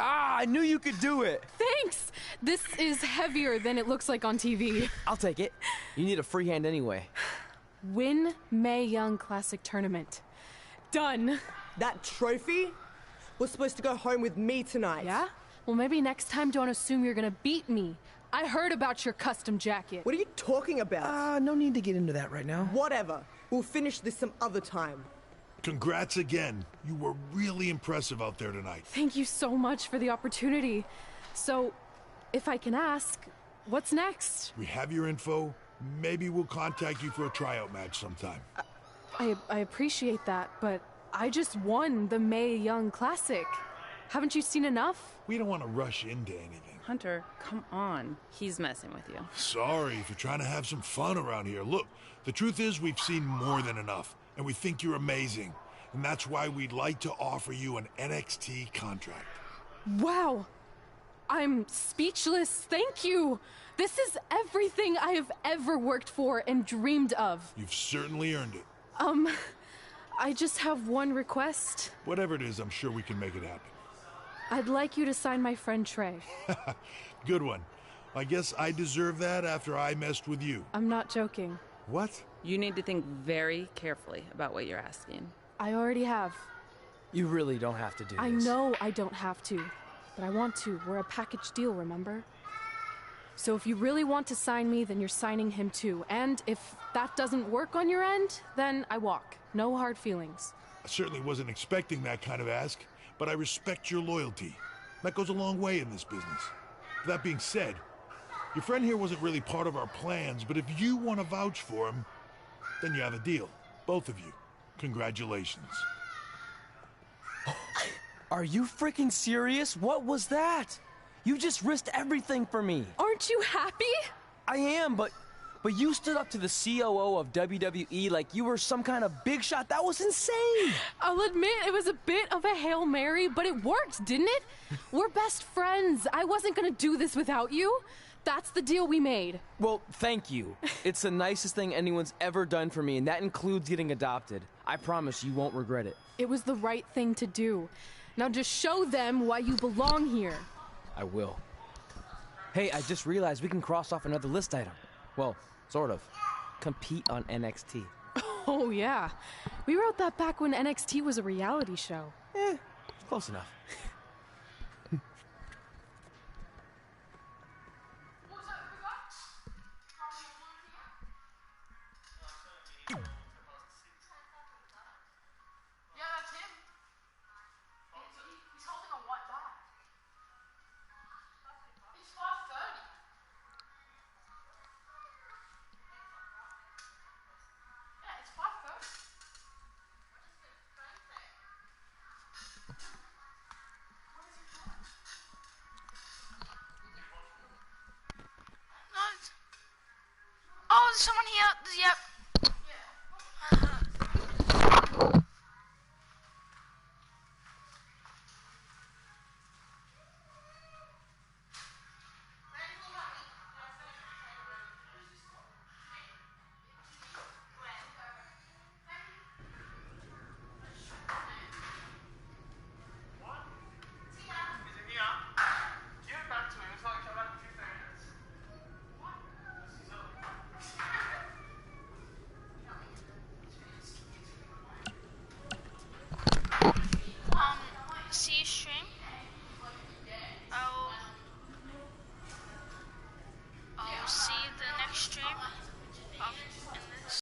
I knew you could do it. Thanks! This is heavier than it looks like on TV. I'll take it. You need a free hand anyway. Win Mae Young Classic Tournament. Done. That trophy was supposed to go home with me tonight. Yeah? Well, maybe next time don't assume you're gonna beat me. I heard about your custom jacket. What are you talking about? No need to get into that right now. Whatever. We'll finish this some other time. Congrats again. You were really impressive out there tonight. Thank you so much for the opportunity. So, if I can ask, what's next? We have your info. Maybe we'll contact you for a tryout match sometime. I appreciate that, but I just won the Mae Young Classic. Haven't you seen enough? We don't want to rush into anything. Hunter, come on. He's messing with you. Sorry if you're trying to have some fun around here. Look, the truth is we've seen more than enough, and we think you're amazing. And that's why we'd like to offer you an NXT contract. Wow! I'm speechless. Thank you! This is everything I have ever worked for and dreamed of. You've certainly earned it. I just have one request. Whatever it is, I'm sure we can make it happen. I'd like you to sign my friend Trey. Good one. I guess I deserve that after I messed with you. I'm not joking. What? You need to think very carefully about what you're asking. I already have. You really don't have to do this. I know I don't have to, but I want to. We're a package deal, remember? So if you really want to sign me, then you're signing him too. And if that doesn't work on your end, then I walk. No hard feelings. I certainly wasn't expecting that kind of ask, but I respect your loyalty. That goes a long way in this business. That being said, your friend here wasn't really part of our plans, but if you want to vouch for him, then you have a deal. Both of you. Congratulations. Are you freaking serious? What was that? You just risked everything for me. Aren't you happy? I am, but you stood up to the COO of WWE like you were some kind of big shot. That was insane. I'll admit it was a bit of a Hail Mary, but it worked, didn't it? We're best friends. I wasn't gonna do this without you. That's the deal we made. Well, thank you. It's the nicest thing anyone's ever done for me, and that includes getting adopted. I promise you won't regret it. It was the right thing to do. Now just show them why you belong here. I will. Hey, I just realized we can cross off another list item. Well, sort of. Compete on NXT. Oh, yeah. We wrote that back when NXT was a reality show. Close enough. Oh, there's someone here. Yep.